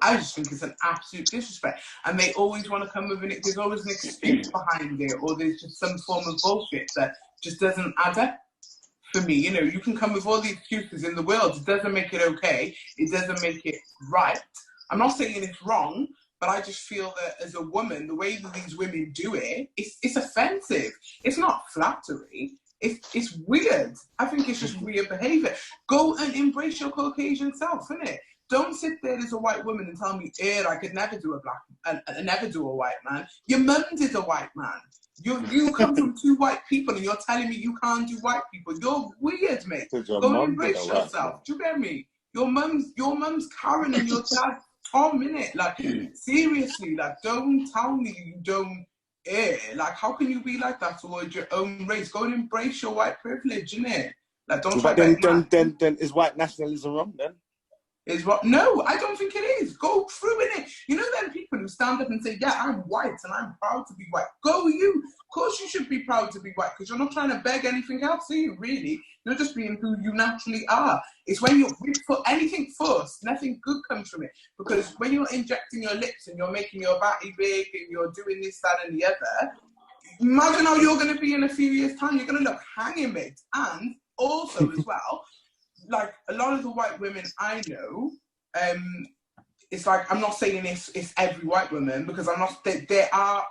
I just think it's an absolute disrespect. And they always want to come with there's always an excuse behind it, or there's just some form of bullshit that just doesn't add up for me. You know, you can come with all the excuses in the world. It doesn't make it okay. It doesn't make it right. I'm not saying it's wrong, but I just feel that as a woman, the way that these women do it, it's offensive. It's not flattery. It's weird. I think it's just weird behaviour. Go and embrace your Caucasian self, innit? Don't sit there as a white woman and tell me, I could never do never do a white man. Your mum did a white man. You come from two white people and you're telling me you can't do white people. You're weird, mate. Go and embrace yourself. Do you get me? Your mum's Karen and your dad's Tom, innit? Like, seriously, like, don't tell me you don't like, how can you be like that towards your own race? Go and embrace your white privilege, innit? Like, don't try to then is white nationalism wrong then? Is what? No, I don't think it is. Go through in it. You know them people who stand up and say, yeah, I'm white and I'm proud to be white. Go you. Of course you should be proud to be white because you're not trying to beg anything else, are you, really? You're just being who you naturally are. It's when you put anything first, nothing good comes from it. Because when you're injecting your lips and you're making your body big and you're doing this, that and the other, imagine how you're going to be in a few years' time. You're going to look hanging, mate. And also as well, like a lot of the white women I know, it's like, I'm not saying it's every white woman because there are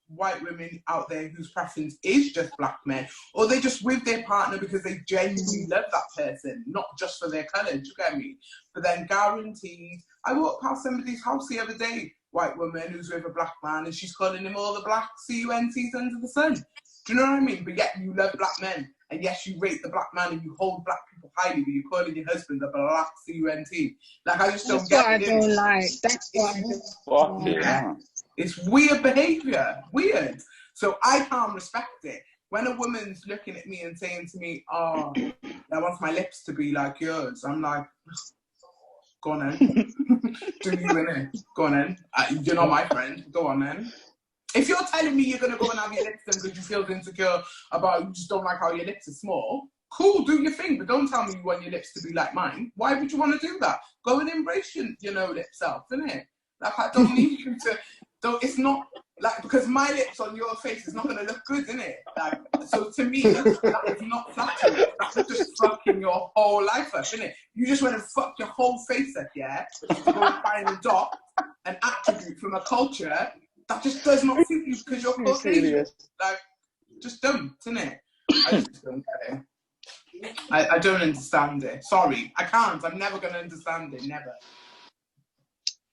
white women out there whose preference is just black men, or they're just with their partner because they genuinely love that person, not just for their colour, do you get me? But then guaranteed, I walked past somebody's house the other day, white woman who's with a black man, and she's calling him all the black CUNTs under the sun. Do you know what I mean? But yet you love black men. And yes, you rate the black man and you hold black people highly, but you're calling your husband a black CUNT. Like, I just don't get it. That's what I don't like. That's what It's weird behaviour. Weird. So I can't respect it. When a woman's looking at me and saying to me, I want my lips to be like yours, I'm like, go on then. Do you innit? Go on then. You're not my friend. Go on then. If you're telling me you're going to go and have your lips done because you feel insecure about you just don't like how your lips are small, cool, do your thing, but don't tell me you want your lips to be like mine. Why would you want to do that? Go and embrace your no-lip self, innit? Like, I don't need you to... It's not... Like, because my lips on your face is not going to look good, innit? Like, so to me, that is not flattering. That's just fucking your whole life up, innit? You just want to fuck your whole face up, yeah? To go and find a dot, an attribute from a culture... That just does not suit you because you're Caucasian. Like, just don't, innit? I just don't get it. I don't understand it. Sorry, I can't. I'm never going to understand it. Never.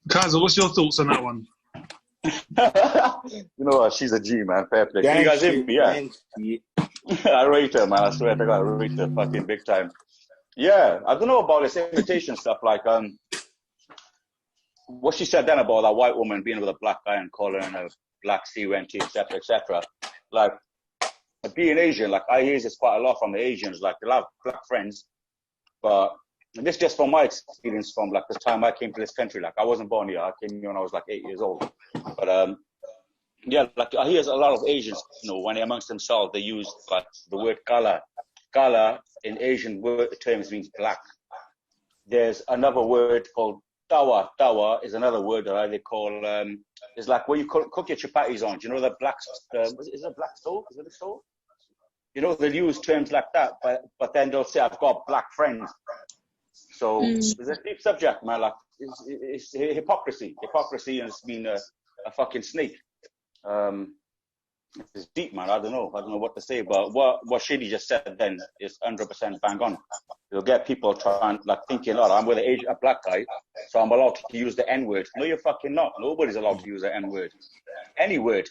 Kaza, what's your thoughts on that one? You know what? She's a G, man. Fair play. Can you guys hear me? Yeah. I rate her, man. I swear to God, I rate her fucking big time. Yeah, I don't know about this imitation stuff. Like, what she said then about that white woman being with a black guy and calling her a black C-Rent, etc., etc. Like, being Asian, like, I hear this quite a lot from the Asians. Like, they have black friends, but this just from my experience from, like, the time I came to this country. Like, I wasn't born here. I came here when I was, like, 8 years old. But, yeah, like, I hear a lot of Asians, you know, when they're amongst themselves, they use, like, the word kala. Kala in Asian word terms means black. There's another word called tawa. Tawa is another word that they call, it's like where you cook your chapatis on. Do you know the black, is it a black stove? Is it a stove? You know, they'll use terms like that, but then they'll say, I've got black friends. So it's a deep subject, man. Like, it's hypocrisy. Hypocrisy and it's been a fucking snake. It's deep, man. I don't know what to say, but what Shady just said then is 100% bang on. You'll get people trying, like, thinking, oh, I'm with a black guy, so I'm allowed to use the N-word. No, you're fucking not. Nobody's allowed to use the N-word. Any word.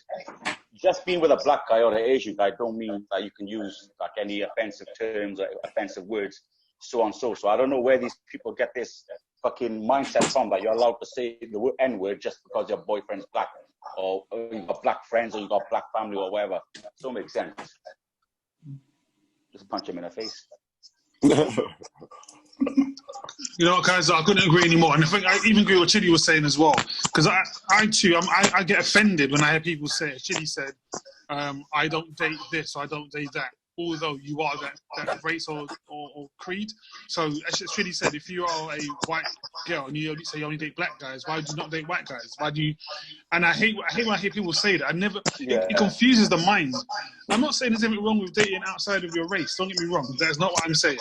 Just being with a black guy or an Asian guy don't mean that you can use, like, any offensive terms or offensive words, so on so. So I don't know where these people get this fucking mindset from, that you're allowed to say the N-word just because your boyfriend's black. Or you've got black friends, or you've got black family, or whatever. It don't make sense. Just punch him in the face. You know what, guys? I couldn't agree anymore. And I think I even agree with what Chidi was saying as well. Because I get offended when I hear people say, Chidi said, I don't date this, or I don't date that. Although you are that race or creed. So, as Chidi said, if you are a white girl and you only say you only date black guys, why do you not date white guys? Why do you? And I hate when I hear people say that. It confuses the mind. I'm not saying there's anything wrong with dating outside of your race. Don't get me wrong. That's not what I'm saying.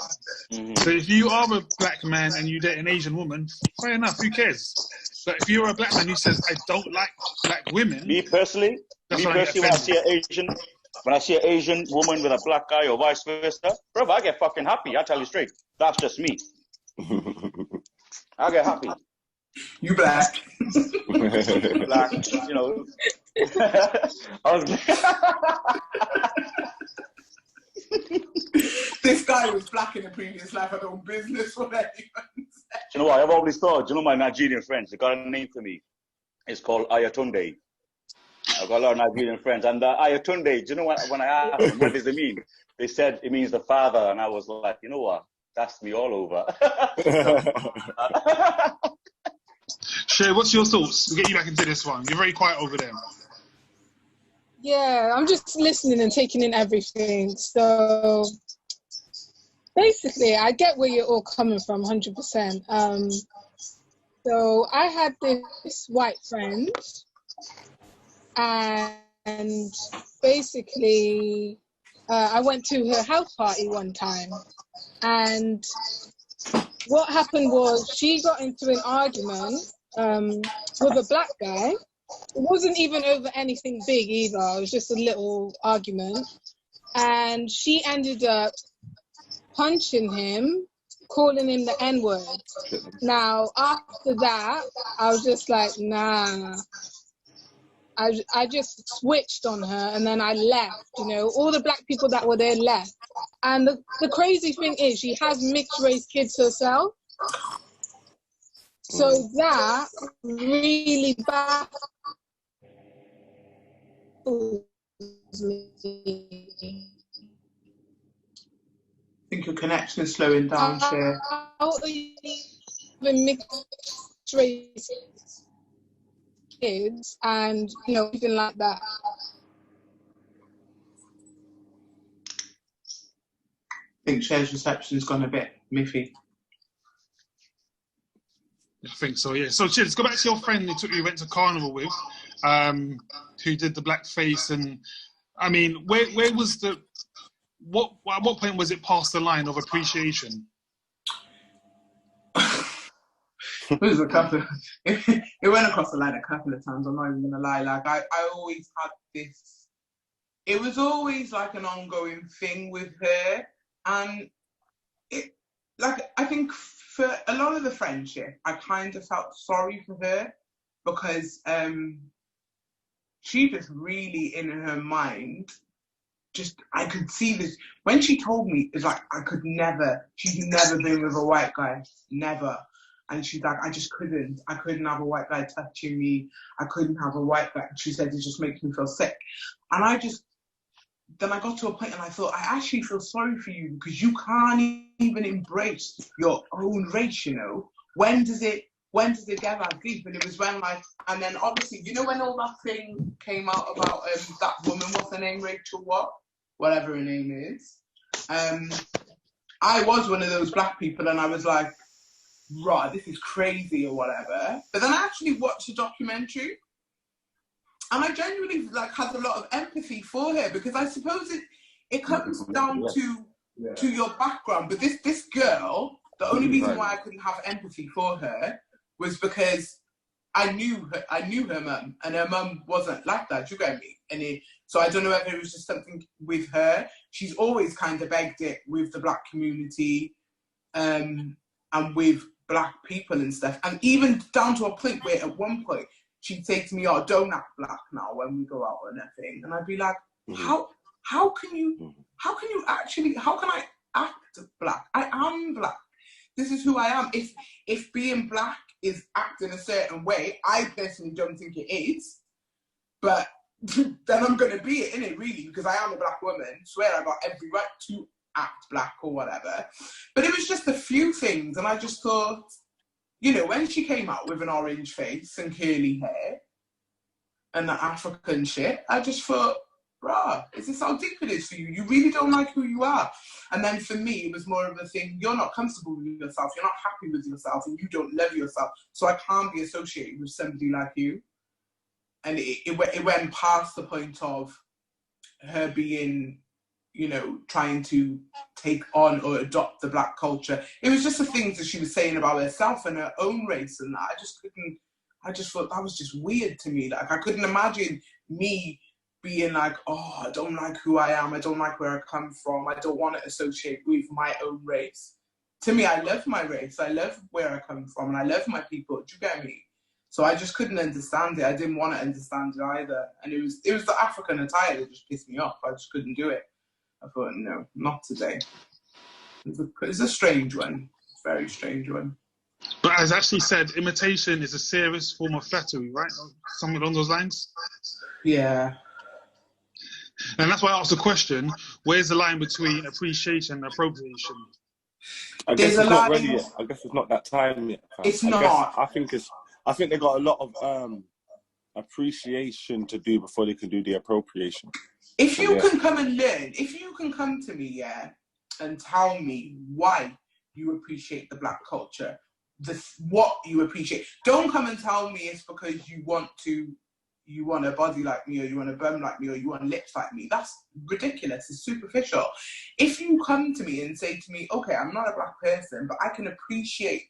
Mm-hmm. So if you are a black man and you date an Asian woman, fair enough. Who cares? But if you're a black man who says I don't like black women, me personally, when I see an Asian woman with a black guy or vice versa, bro, I get fucking happy. I tell you straight. That's just me. I get happy. You black. Black, you know. This guy was black in the previous life. I don't business with anyone. You know what? I've always thought, you know, my Nigerian friends, they got a name for me. It's called Ayatunde. I've got a lot of Nigerian friends. And Ayatunde, do you know what? When I asked them, what does it mean? They said it means the father. And I was like, you know what? That's me all over. Shay, what's your thoughts? We'll get you back into this one. You're very quiet over there. Yeah, I'm just listening and taking in everything. So basically, I get where you're all coming from, 100%. So I had this white friend, and basically I went to her house party one time, and what happened was she got into an argument with a black guy. It wasn't even over anything big either. It was just a little argument. And she ended up punching him, calling him the N-word. Now, after that, I was just like, nah. I just switched on her, and then I left, you know. All the black people that were there left. And the crazy thing is, she has mixed race kids herself. So that really baffles me. I think your connection is slowing down, Cher. How are you even mixed race kids and, you know, anything like that? I think Cher's reception's gone a bit miffy. I think so, yeah. So, let's go back to your friend you went to carnival with, who did the blackface. And, I mean, where was at what point was it past the line of appreciation? It was it went across the line a couple of times, I'm not even going to lie. Like, I always had this, it was always like an ongoing thing with her. And it, like, I think for a lot of the friendship, I kind of felt sorry for her because she just really, in her mind, I could see this. When she told me, it's like, she'd never been with a white guy, never. And she's like, I couldn't have a white guy touching me. I couldn't have a white guy. She said, it just makes me feel sick. And then I got to a point and I thought, I actually feel sorry for you because you can't even embrace your own race, you know? When does it get that deep? And it was when and then obviously, you know, when all that thing came out about that woman, what's her name, Rachel whatever her name is. I was one of those black people and I was like, right, this is crazy or whatever. But then I actually watched the documentary and I genuinely had a lot of empathy for her because I suppose it comes down to your background. But this girl, the only reason why I couldn't have empathy for her was because I knew her mum, and her mum wasn't like that. You get me? So I don't know whether it was just something with her. She's always kind of begged it with the black community, and with black people and stuff. And even down to a point where at one point she'd say to me, "Oh, don't act black now when we go out or nothing." And I'd be like, how can I act black? I am black. This is who I am. If being black is acting a certain way, I personally don't think it is. But then I'm going to be it, innit, really, because I am a black woman. Swear I got every right to act black or whatever. But it was just a few things, and I just thought, you know, when she came out with an orange face and curly hair and that African shit, I just thought, bruh, is this how deep it is for you? You really don't like who you are. And then for me, it was more of a thing, you're not comfortable with yourself, you're not happy with yourself, and you don't love yourself. So I can't be associated with somebody like you. And it went past the point of her being, you know, trying to take on or adopt the black culture. It was just the things that she was saying about herself and her own race and that. I just thought that was just weird to me. Like, I couldn't imagine me being like, oh, I don't like who I am, I don't like where I come from, I don't want to associate with my own race. To me, I love my race, I love where I come from, and I love my people. Do you get me? So I just couldn't understand it. I didn't want to understand it either. And it was the African attire that just pissed me off. I just couldn't do it. I thought, no, not today. It's a strange one. Very strange one. But as Ashley said, imitation is a serious form of flattery, right? Something along those lines? Yeah. And that's why I asked the question, where's the line between appreciation and appropriation? I guess it's not ready yet. I guess it's not that time yet. It's not. I think they got a lot of appreciation to do before they can do the appropriation. If you can come and learn, if you can come to me, and tell me why you appreciate the black culture, what you appreciate. Don't come and tell me it's because you want a body like me, or you want a bum like me, or you want lips like me. That's ridiculous. It's superficial. If you come to me and say to me, okay, I'm not a black person, but I can appreciate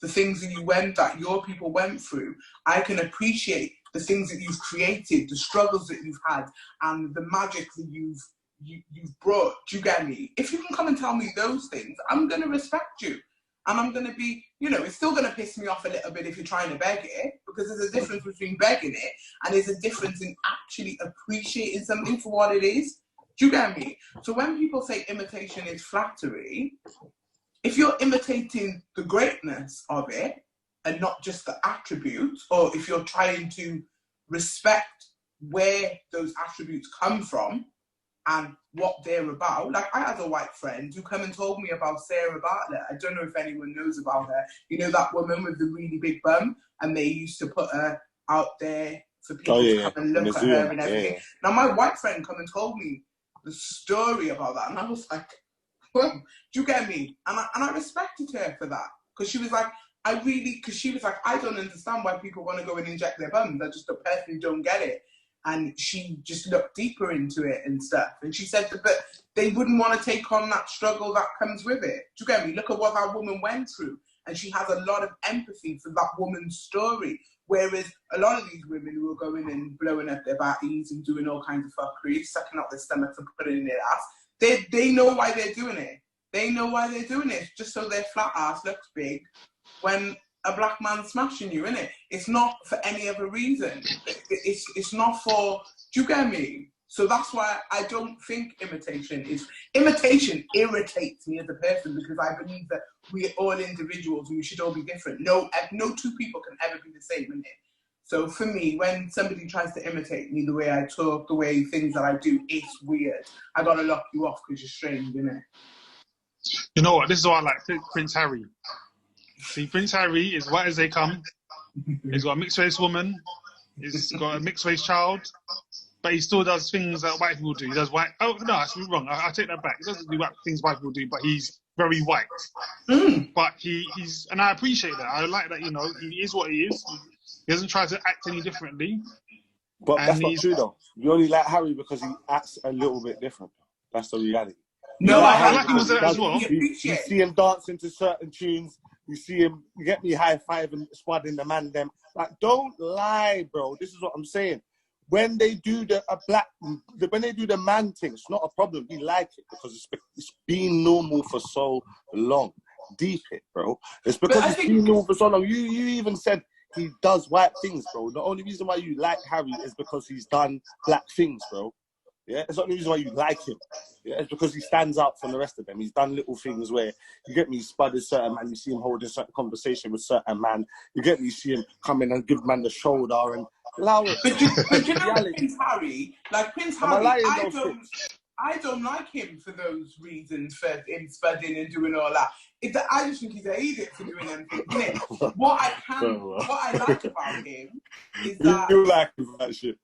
the things that your people went through. I can appreciate the things that you've created, the struggles that you've had, and the magic that you've brought. Do you get me? If you can come and tell me those things, I'm going to respect you. And I'm going to be, you know, it's still going to piss me off a little bit if you're trying to beg it, because there's a difference between begging it and there's a difference in actually appreciating something for what it is. Do you get me? So when people say imitation is flattery, if you're imitating the greatness of it and not just the attributes, or if you're trying to respect where those attributes come from and what they're about. Like, I had a white friend who come and told me about Sarah Bartlett. I don't know if anyone knows about her. You know, that woman with the really big bum, and they used to put her out there for people to come and look at her and everything. Now, my white friend come and told me the story about that, and I was like, well, do you get me? And I respected her for that, because she was like, I don't understand why people want to go and inject their bums. I just personally don't get it. And she just looked deeper into it and stuff. And she said that, but they wouldn't want to take on that struggle that comes with it. Do you get me? Look at what that woman went through. And she has a lot of empathy for that woman's story. Whereas a lot of these women who are going and blowing up their bodies and doing all kinds of fuckery, sucking up their stomachs and putting it in their ass, they know why they're doing it. They know why they're doing it, just so their flat ass looks big when a black man's smashing you, innit? It's not for any other reason. It's not for, do you get me? So that's why I don't think imitation irritates me as a person, because I believe that we're all individuals and we should all be different. No two people can ever be the same, innit? So for me, when somebody tries to imitate me, the way I talk, the way things that I do, it's weird. I gotta lock you off because you're strange, innit? You know what? This is why I like Prince Harry. See, Prince Harry is white as they come. He's got a mixed race woman. He's got a mixed race child. But he still does things that white people do. He does white. Oh no, that's wrong. I take that back. He doesn't do things white people do, but he's very white. But he's, and I appreciate that. I like that. You know, he is what he is. He doesn't try to act any differently. But that's not true though. You only like Harry because he acts a little bit different. That's the reality. No, I like him as well. You see him dancing to certain tunes. You see him, you get me high five and squadding the man them. Like, don't lie, bro. This is what I'm saying. When they do when they do the man thing, it's not a problem. We like it because it's been normal for so long. Deep it, bro. It's because it's been normal for so long. You even said he does white things, bro. The only reason why you like Harry is because he's done black things, bro. Yeah, it's not the reason why you like him. Yeah, it's because he stands out from the rest of them. He's done little things where, you get me, he spudded certain man, you see him holding certain conversation with certain man, you get me, you see him come in and give man the shoulder and allow it. But you know Prince Harry, I don't like him for those reasons, for him spudding and doing all that. I just think he's an idiot for doing them things. What I like about him is that... You like him for that shit.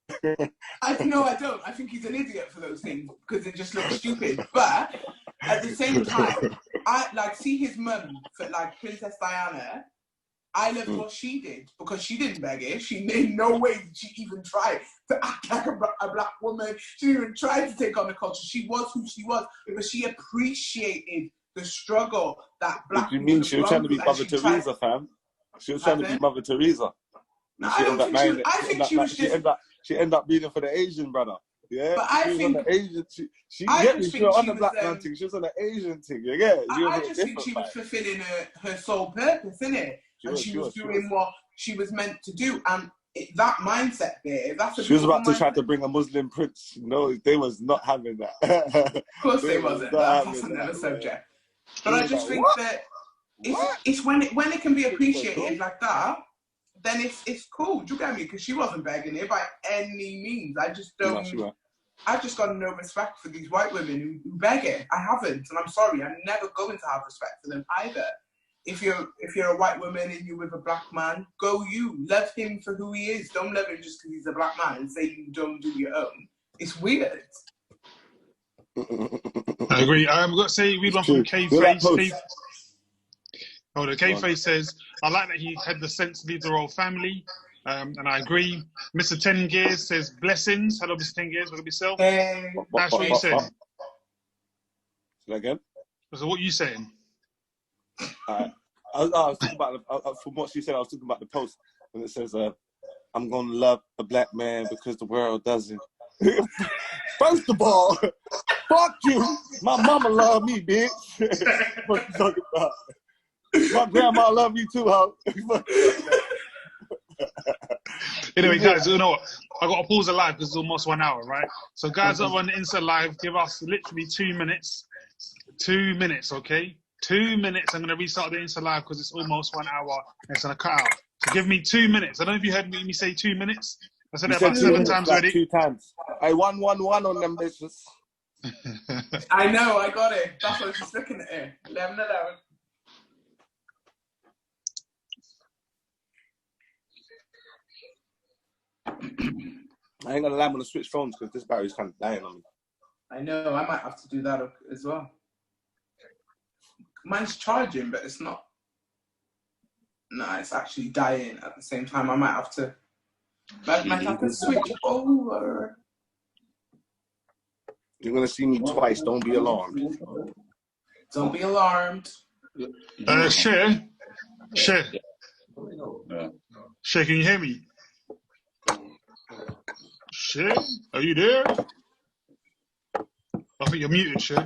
No, I don't. I think he's an idiot for those things because it just looks stupid. But at the same time, I see his mum, for Princess Diana. I loved what she did because she didn't beg it. She in no way did she even try to act like a black woman. She didn't even try to take on the culture. She was who she was because she appreciated the struggle that black. What do you mean? She was trying to be Mother Teresa, fam. She was trying to be Mother Teresa. No, I don't think I think she was just. She ended up being for the Asian brother. Yeah, but I think on the Asian. She was on the black man thing. She was on the Asian thing. Yeah, I just think she was fulfilling her sole purpose, innit? And she was doing what she was meant to do, and that mindset there. She was about to try to bring a Muslim prince. No, they was not having that. Of course, they wasn't. That's another subject. But I just think that it's when it can be appreciated like that, then it's cool. Do you get me? Because she wasn't begging it by any means. I just don't. I just got no respect for these white women who beg it. I haven't, and I'm sorry. I'm never going to have respect for them either. If you're a white woman and you're with a black man, go you. Love him for who he is. Don't love him just because he's a black man and say you don't do your own. It's weird. I agree. I've got to say, read one from K-Face. K-Face says, I like that he had the sense to leave the royal family. And I agree. Mr. 10 Gears says, blessings. Hello, Mr. 10 Gears. Look at yourself. That's what you said. Say that again? So what are you saying? I was talking about, from what she said, I was talking about the post when it says, I'm going to love a black man because the world doesn't. First of all, fuck you. My mama love me, bitch. What you talking about? My grandma love me too, ho. Anyway, guys, you know what? I got to pause the live because it's almost 1 hour, right? So, guys, over on the Insta Live, give us literally 2 minutes. 2 minutes, okay? 2 minutes. I'm going to restart the Insta Live because it's almost 1 hour and it's going to cut out. So, give me 2 minutes. I don't know if you heard me say 2 minutes. I said that about 7 times already. 2 times. I won on them bitches. I know, I got it. That's what I was just looking at it. 11. I ain't gonna lie, I'm gonna switch phones because this battery's kind of dying on me. I know, I might have to do that as well. Mine's charging, but it's not. No, it's actually dying at the same time. I might have to switch over. You're gonna see me twice. Don't be alarmed. Don't be alarmed. Shay, can you hear me? Shay, are you there? I think you're muted, Shay.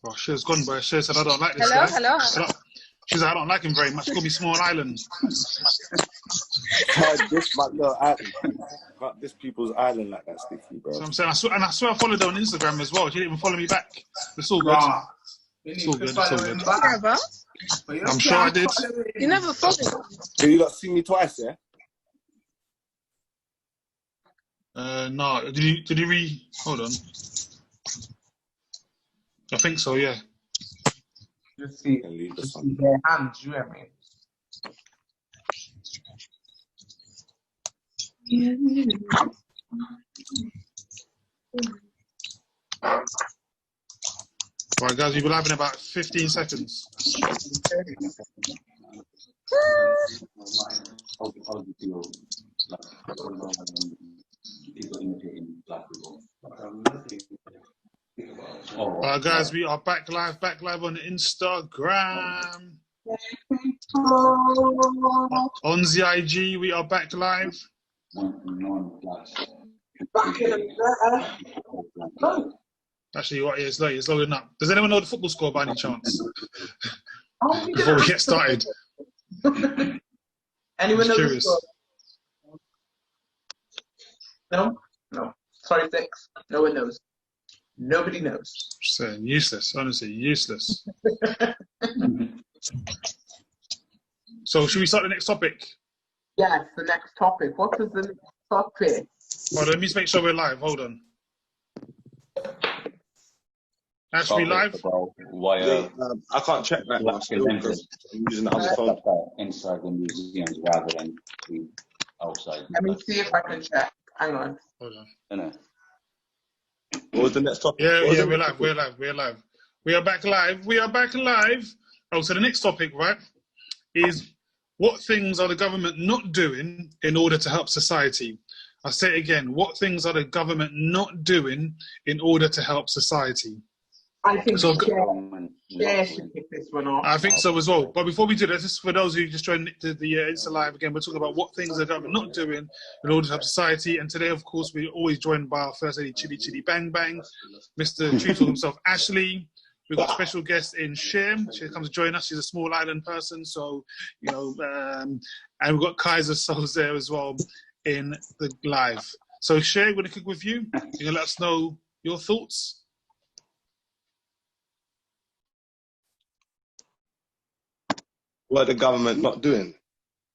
Oh, Shay's gone, but Shay said, I don't like this guy. Hello. She She's like, I don't like him very much. Call me Small Island. This my little island. This people's island like that, Sticky, bro. So I'm saying, I swear I followed her on Instagram as well. She didn't even follow me back. It's all good. It's all good. It's all good. Never. I'm sure I did. You never followed. So you got seen me twice, yeah? No. Did you hold on. I think so, yeah. Just see their hands, you know what I mean? Right, guys, we've been live in about 15 seconds. Alright, guys, we are back live on Instagram. On the IG, we are back live. Actually, what is it's loading up. Does anyone know the football score by any chance? Before we get started. Anyone know the Curious. score? No? No. Sorry, Six. No one knows. Nobody knows. Just saying, useless, honestly, useless. So, should we start the next topic? Yes, the next topic. What is the next topic? Hold on, let me just make sure we're live. Hold on. Actually, live? Why, I can't check that now still because I'm using the other phone. inside the museums rather than outside. Let me see if I can check. Hang on. Hold on. What was the next topic? Yeah, we're live. We are back live. Oh, so the next topic, right, is what things are the government not doing in order to help society? I'll say it again. What things are the government not doing in order to help society? I think So- Cher should pick this one off. I think so as well. But before we do that, just for those who just joined the Insta Live again, we're talking about what things the government not doing in order to help society. And today, of course, we're always joined by our First Lady Chitty Chitty Bang Bang, Mr. TruuuTalk himself, Ashley. We've got a special guest in Cher. She comes to join us. She's a small island person, so, you know, and we've got Kaiser Souls there as well in the live. So, Cher, we're going to kick with you. You're going to let us know your thoughts. What the government not doing?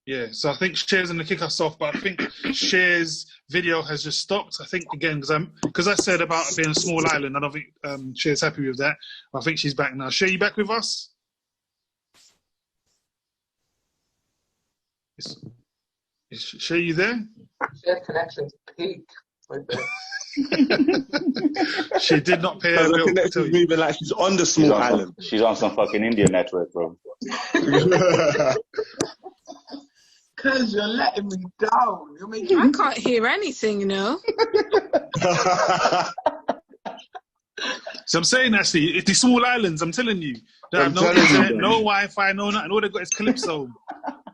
Yeah, so I think Cher's going to kick us off, but I think Cher's video has just stopped. I think, again, because I said about being a small island, I don't think Cher's happy with that. I think she's back now. Cher, you back with us? Is Cher, you there? Cher's connection's peak. Right there. She did not pay her bill. She's moving like she's on the small island. She's on some fucking Indian network, bro. Because you're letting me down. You're making I can't hear anything, you know. So I'm saying, actually, it's the small islands, I'm telling you. They have no internet, no Wi-Fi, no nothing. All they've got is Calypso. You know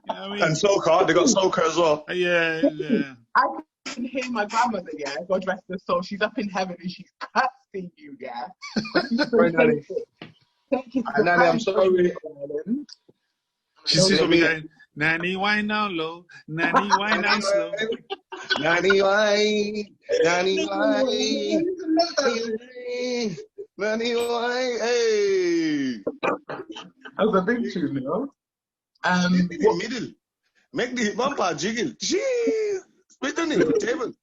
what I mean? And soca, they got soca as well. Yeah. I can hear my grandmother, yeah, God rest her soul. She's up in heaven and she's cussing you, yeah. Nanny, I'm sorry. She's gonna be going, Nanny, wine down low, Nanny, wine down slow. Nanny, wine, Nanny, wine, Nanny, wine, hey. That was a big tune, you know? Middle. Make the bumper jiggle. Jeez. Spit on it, table. Do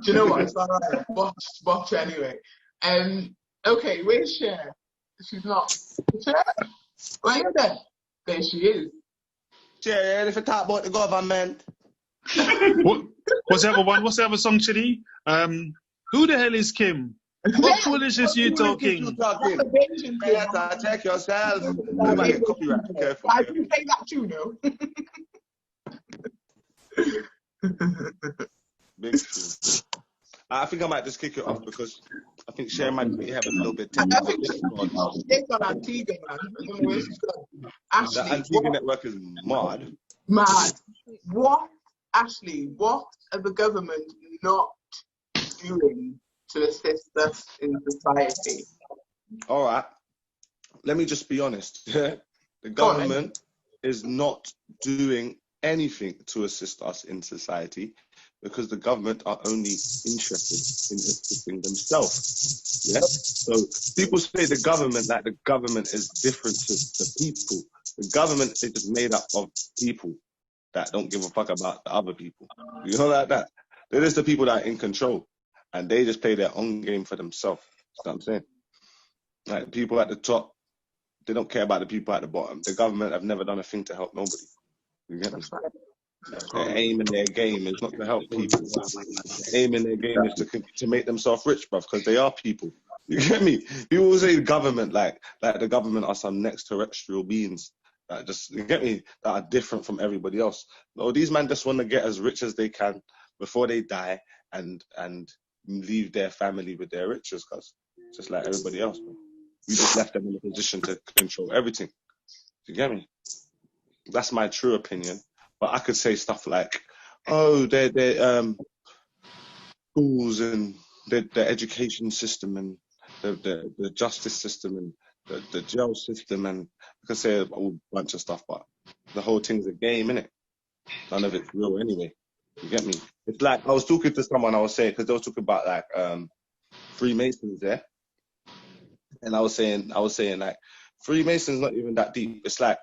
you know what? It's all right. Watch anyway. Okay, where's Cher? She's not. Cher? Where you there? There she is. Cher, if you talk about the government. What's the other one? What's the other song, Chitty? Who the hell is Kim? What foolishness you talking? Better check yourself. Copyright. Careful. I can play that tune, though. Big tune. I think I might just kick it off because I think Cher might be having a little bit. I think she's on Antigua, man. I don't know where she's going. Ashley, the Antigua network is mad. Mad. What, Ashley, what are the government not doing to assist us in society? All right. Let me just be honest. The government is not doing anything to assist us in society because the government are only interested in assisting themselves. Yeah. So people say the government, like the government is different to the people. The government is just made up of people that don't give a fuck about the other people. You know, like that. They're just the people that are in control, and they just play their own game for themselves. You know what I'm saying? Like people at the top, they don't care about the people at the bottom. The government have never done a thing to help nobody. You get me? Their aim in their game is not to help people. Their aim in their game is to make themselves rich, bruv, because they are people. You get me? People say the government like the government are some next terrestrial beings that just, you get me, that are different from everybody else. No, these men just want to get as rich as they can before they die and leave their family with their riches, cause just like everybody else, man. We just left them in a position to control everything. You get me? That's my true opinion. But I could say stuff like, oh, they're schools and the education system and the justice system and the jail system, and I could say a whole bunch of stuff, but the whole thing's a game, innit? None of it's real anyway. You get me? It's like I was talking to someone, I was saying, because they were talking about like Freemasons there. And I was saying like Freemasons not even that deep. It's like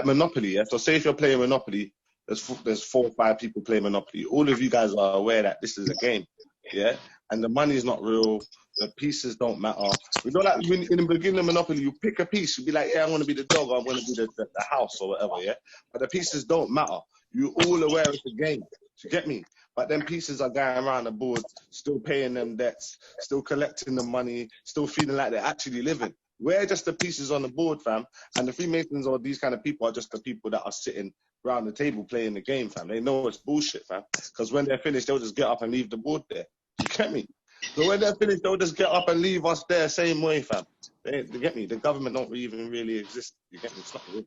Monopoly. Yeah? So say if you're playing Monopoly, there's 4 or 5 people playing Monopoly. All of you guys are aware that this is a game, yeah. And the money is not real. The pieces don't matter. You know, like when in the beginning of Monopoly, you pick a piece. You be like, yeah, I want to be the dog. Or I want to be the house or whatever, yeah. But the pieces don't matter. You all aware it's a game. You get me? But then pieces are going around the board, still paying them debts, still collecting the money, still feeling like they're actually living. We're just the pieces on the board, fam. And the Freemasons or these kind of people are just the people that are sitting around the table playing the game, fam. They know it's bullshit, fam. Because when they're finished, they'll just get up and leave the board there. You get me? So when they're finished, they'll just get up and leave us there same way, fam. They get me? The government don't even really exist. You get me? It's not real.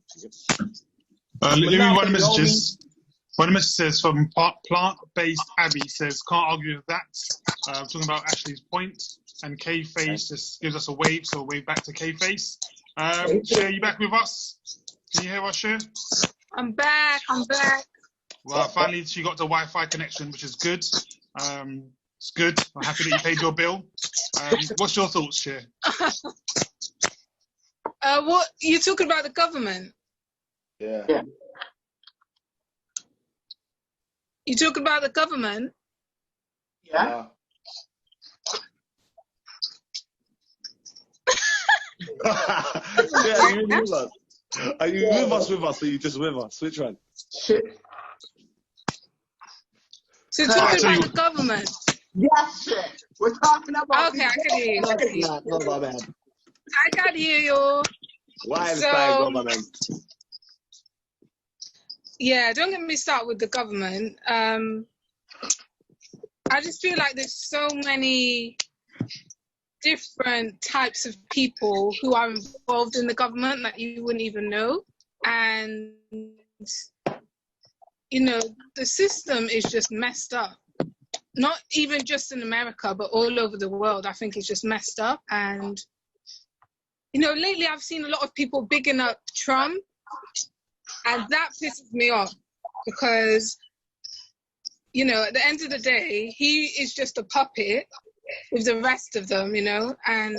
Let me read one of the messages. One of the messages says from Plant-Based Abby says, can't argue with that. Talking about Ashley's point. And K-Face just gives us a wave, so wave back to K-Face. Cher, you back with us? Can you hear us, Cher? I'm back. Well, finally she got the Wi-Fi connection, which is good. It's good. I'm happy that you paid your bill. What's your thoughts, Cher? What you talking about the government? Yeah. You talking about the government? Yeah. Yeah, are you with us? Are you with us, or are you just with us? Which one? Shit. So talking about the government? Yes, shit. We're talking about... Okay, I can hear you. No, my bad. I can hear you. Why is So, government? Yeah, don't get me started with the government. I just feel like there's so many different types of people who are involved in the government that you wouldn't even know. And, you know, the system is just messed up. Not even just in America, but all over the world, I think it's just messed up. And, you know, lately I've seen a lot of people bigging up Trump, and that pisses me off because, you know, at the end of the day, he is just a puppet with the rest of them, you know, and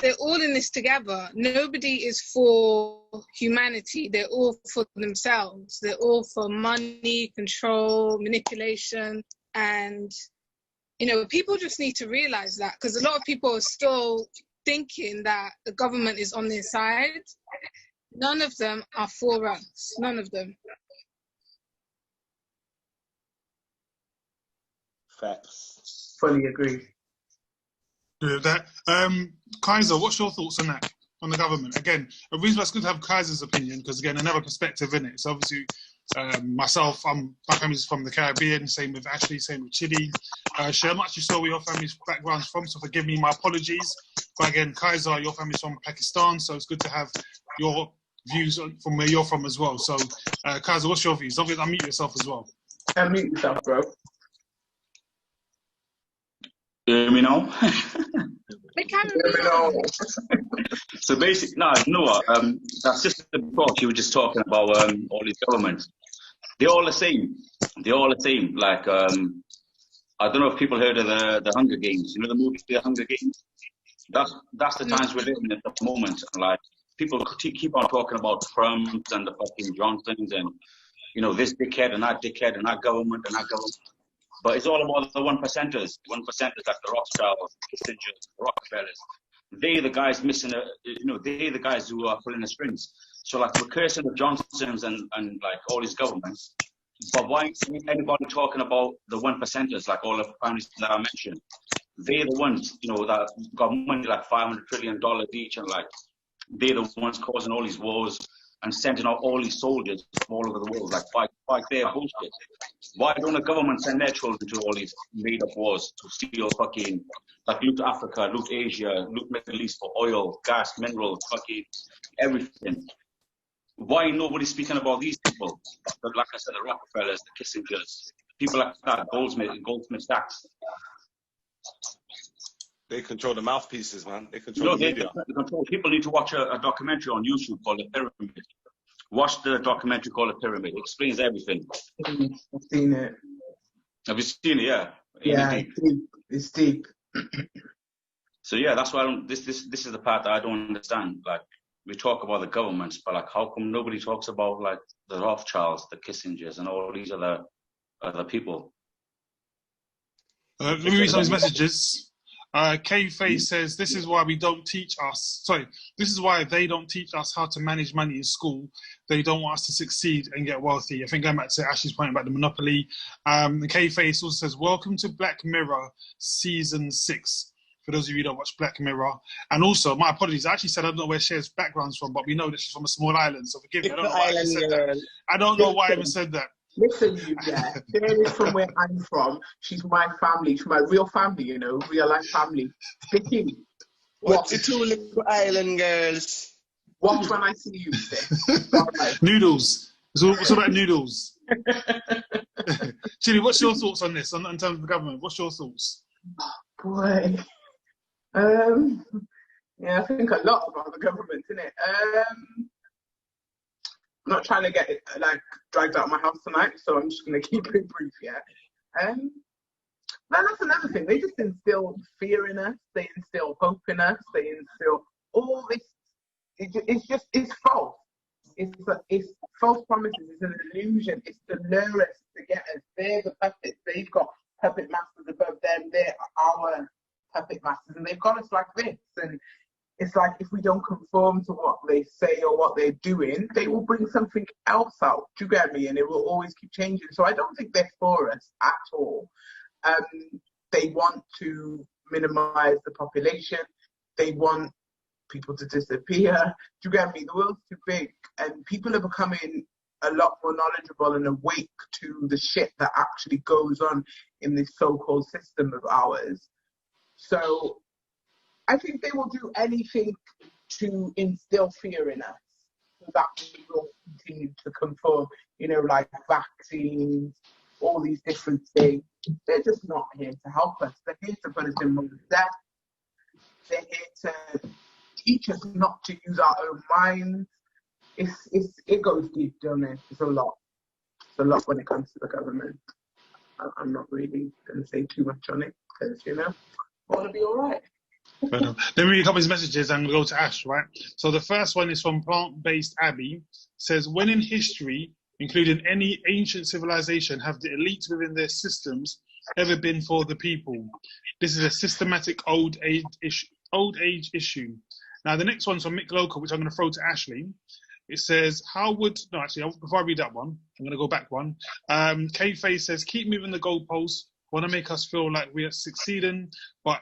they're all in this together. Nobody is for humanity. They're all for themselves. They're all for money, control, manipulation. And, you know, people just need to realize that, because a lot of people are still thinking that the government is on their side. None of them are for us. None of them. Facts. Fully agree. With that. Kaiser, what's your thoughts on that, on the government? Again, a reason why it's good to have Kaiser's opinion, because again, another perspective in it. So obviously, myself, my family's from the Caribbean, same with Ashley, same with Chile. Cher, I'm not actually sure where your family's background's from, so forgive me, my apologies. But again, Kaiser, your family's from Pakistan, so it's good to have your views from where you're from as well. So, Kaiser, what's your views? Obviously, unmute yourself as well. Unmute yourself, bro. You hear me now? They can Criminal. So basically, no, you know what? That sister before, she was just talking about all these governments. They're all the same. They're all the same. Like, I don't know if people heard of the Hunger Games. You know the movie The Hunger Games? That's the times we're living at the moment. Like, people keep on talking about Trump and the fucking Johnsons and, you know, this dickhead and that government and that government. But it's all about the one percenters. One percenters like the Rothschilds, Kissingers, the Rockefellers. They're the guys missing, they're the guys who are pulling the strings. So like we're cursing the Johnsons and like all these governments. But why isn't anybody talking about the one percenters, like all the families that I mentioned? They're the ones, you know, that got money like $500 trillion each, and like they're the ones causing all these wars and sending out all these soldiers from all over the world, like fight their bullshit. Why don't the government send their children to all these made-up wars to steal fucking, like loot Africa, loot Asia, loot Middle East for oil, gas, minerals, fucking everything? Why nobody's speaking about these people? But like I said, the Rockefellers, the Kissingers, people like that, Goldsmith Sachs. They control the mouthpieces, man. They control the media. They control. People need to watch a documentary on YouTube called The Pyramid. Watch the documentary called The Pyramid. It explains everything. I've seen it. Have you seen it? Yeah. Yeah, it's deep. So yeah, that's why this is the part that I don't understand. Like, we talk about the governments, but like, how come nobody talks about like the Rothschilds, the Kissingers, and all these other people? Let me read some of his messages. K-Faye says, this is why they don't teach us how to manage money in school. They don't want us to succeed and get wealthy. I think going back to Ashley's point about the monopoly. K-Faye also says, welcome to Black Mirror Season 6. For those of you who don't watch Black Mirror. And also, my apologies, I actually said I don't know where Cher's background's from, but we know that she's from a small island, so forgive me. I don't know why I said that. I don't know why I even said that. Listen, you guys. Cher is from where I'm from. She's my family. She's my real family, you know, real life family. Vicky, what's the two little island girls? Watch when I see you, sis. Right. Noodles. It's all about noodles. Chili, what's your thoughts on this, in terms of the government? What's your thoughts? Boy. Yeah, I think a lot about the government, innit? I'm not trying to get it like dragged out of my house tonight, so I'm just gonna keep it brief, yeah. Then that's another thing. They just instill fear in us. They instill hope in us. They instill all this. It's false. It's false promises. It's an illusion. It's to lure us, to get us. They're the puppets. They've got puppet masters above them. They're our puppet masters, and they've got us like this. And it's like if we don't conform to what they say or what they're doing, they will bring something else out. Do you get me? And it will always keep changing. So I don't think they're for us at all. They want to minimize the population. They want people to disappear. Do you get me? The world's too big, and people are becoming a lot more knowledgeable and awake to the shit that actually goes on in this so-called system of ours. So I think they will do anything to instill fear in us so that we will continue to conform, you know, like vaccines, all these different things. They're just not here to help us. They're here to put us in more debt. They're here to teach us not to use our own minds. It goes deep, don't it? It's a lot. It's a lot when it comes to the government. I'm not really going to say too much on it because, you know, I want to be all right. Let me read a couple of his messages and we'll go to Ash, right? So the first one is from Plant-Based Abby. Says, when in history, including any ancient civilization, have the elites within their systems ever been for the people? This is a systematic old age issue. Now, the next one's from Mick Local, which I'm going to throw to Ashley. It says, before I read that one, I'm going to go back one. K-Faye says, keep moving the goalposts, want to make us feel like we are succeeding, but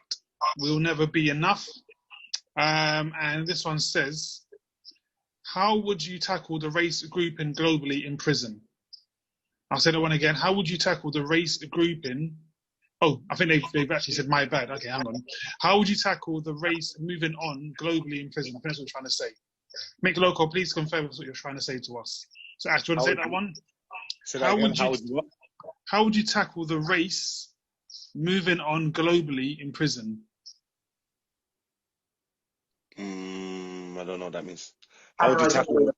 we'll never be enough. And this one says, how would you tackle the race grouping globally in prison? I'll say that one again. How would you tackle the race grouping? Oh, I think they've actually said my bad. Okay, hang on. How would you tackle the race moving on globally in prison? I think that's what I'm trying to say. Mick Loco, please confirm what you're trying to say to us. So Ash, do you want to say that one? How would you tackle the race moving on globally in prison? I don't know what that means. How would you tackle it?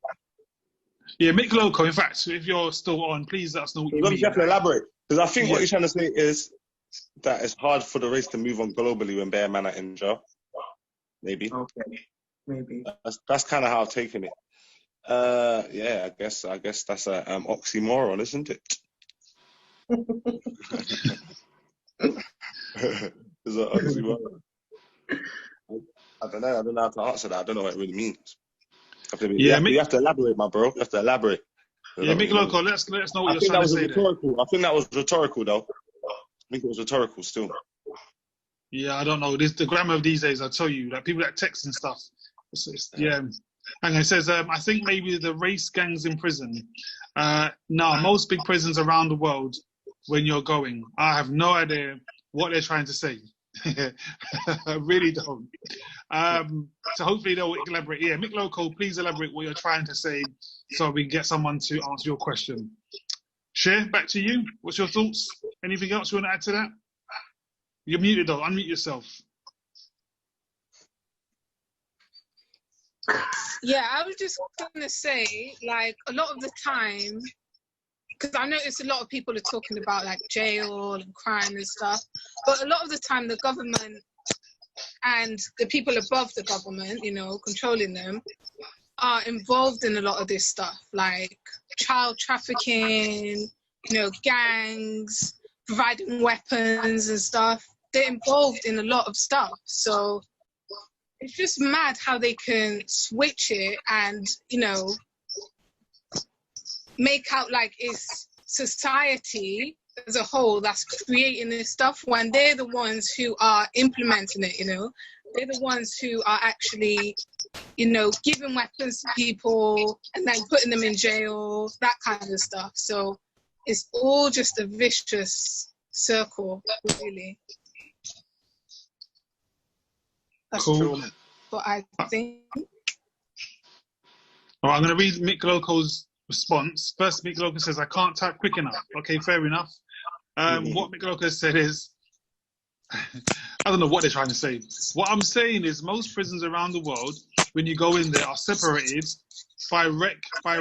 Yeah, Mick Loco, in fact, if you're still on, please let us know what you mean. You have to elaborate. Because I think what you're trying to say is that it's hard for the race to move on globally when bare man are in jail. Maybe. Okay, maybe. That's kind of how I've taken it. Yeah, I guess that's a oxymoron, isn't it? It's an oxymoron. I don't know how to answer that. I don't know what it really means. You have to elaborate, my bro. You have to elaborate. Yeah, Mick Loco, let us know what you're trying to say there. I think that was rhetorical, though. I think it was rhetorical still. Yeah, I don't know. The grammar of these days, I tell you, like people that text and stuff. Yeah. And it says, I think maybe the race gangs in prison. No, most big prisons around the world, when you're going, I have no idea what they're trying to say. I really don't. So hopefully they'll elaborate. Yeah, Mick Loco, please elaborate what you're trying to say so we can get someone to answer your question. Cher, back to you. What's your thoughts? Anything else you want to add to that? You're muted though. Unmute yourself. Yeah, I was just going to say, like, a lot of the time, because I noticed a lot of people are talking about, like, jail and crime and stuff, but a lot of the time the government and the people above the government, you know, controlling them, are involved in a lot of this stuff, like child trafficking, you know, gangs, providing weapons and stuff. They're involved in a lot of stuff. So it's just mad how they can switch it and, you know, make out like it's society as a whole that's creating this stuff when they're the ones who are implementing it, you know. They're the ones who are actually, you know, giving weapons to people and then putting them in jail, that kind of stuff. So it's all just a vicious circle, really. That's cool. what I think. All right, I'm going to read Mick Loco's response. First, Mick Loco says, I can't type quick enough. Okay, fair enough. What Mick Loco said is, I don't know what they're trying to say. What I'm saying is most prisons around the world, when you go in there, are separated by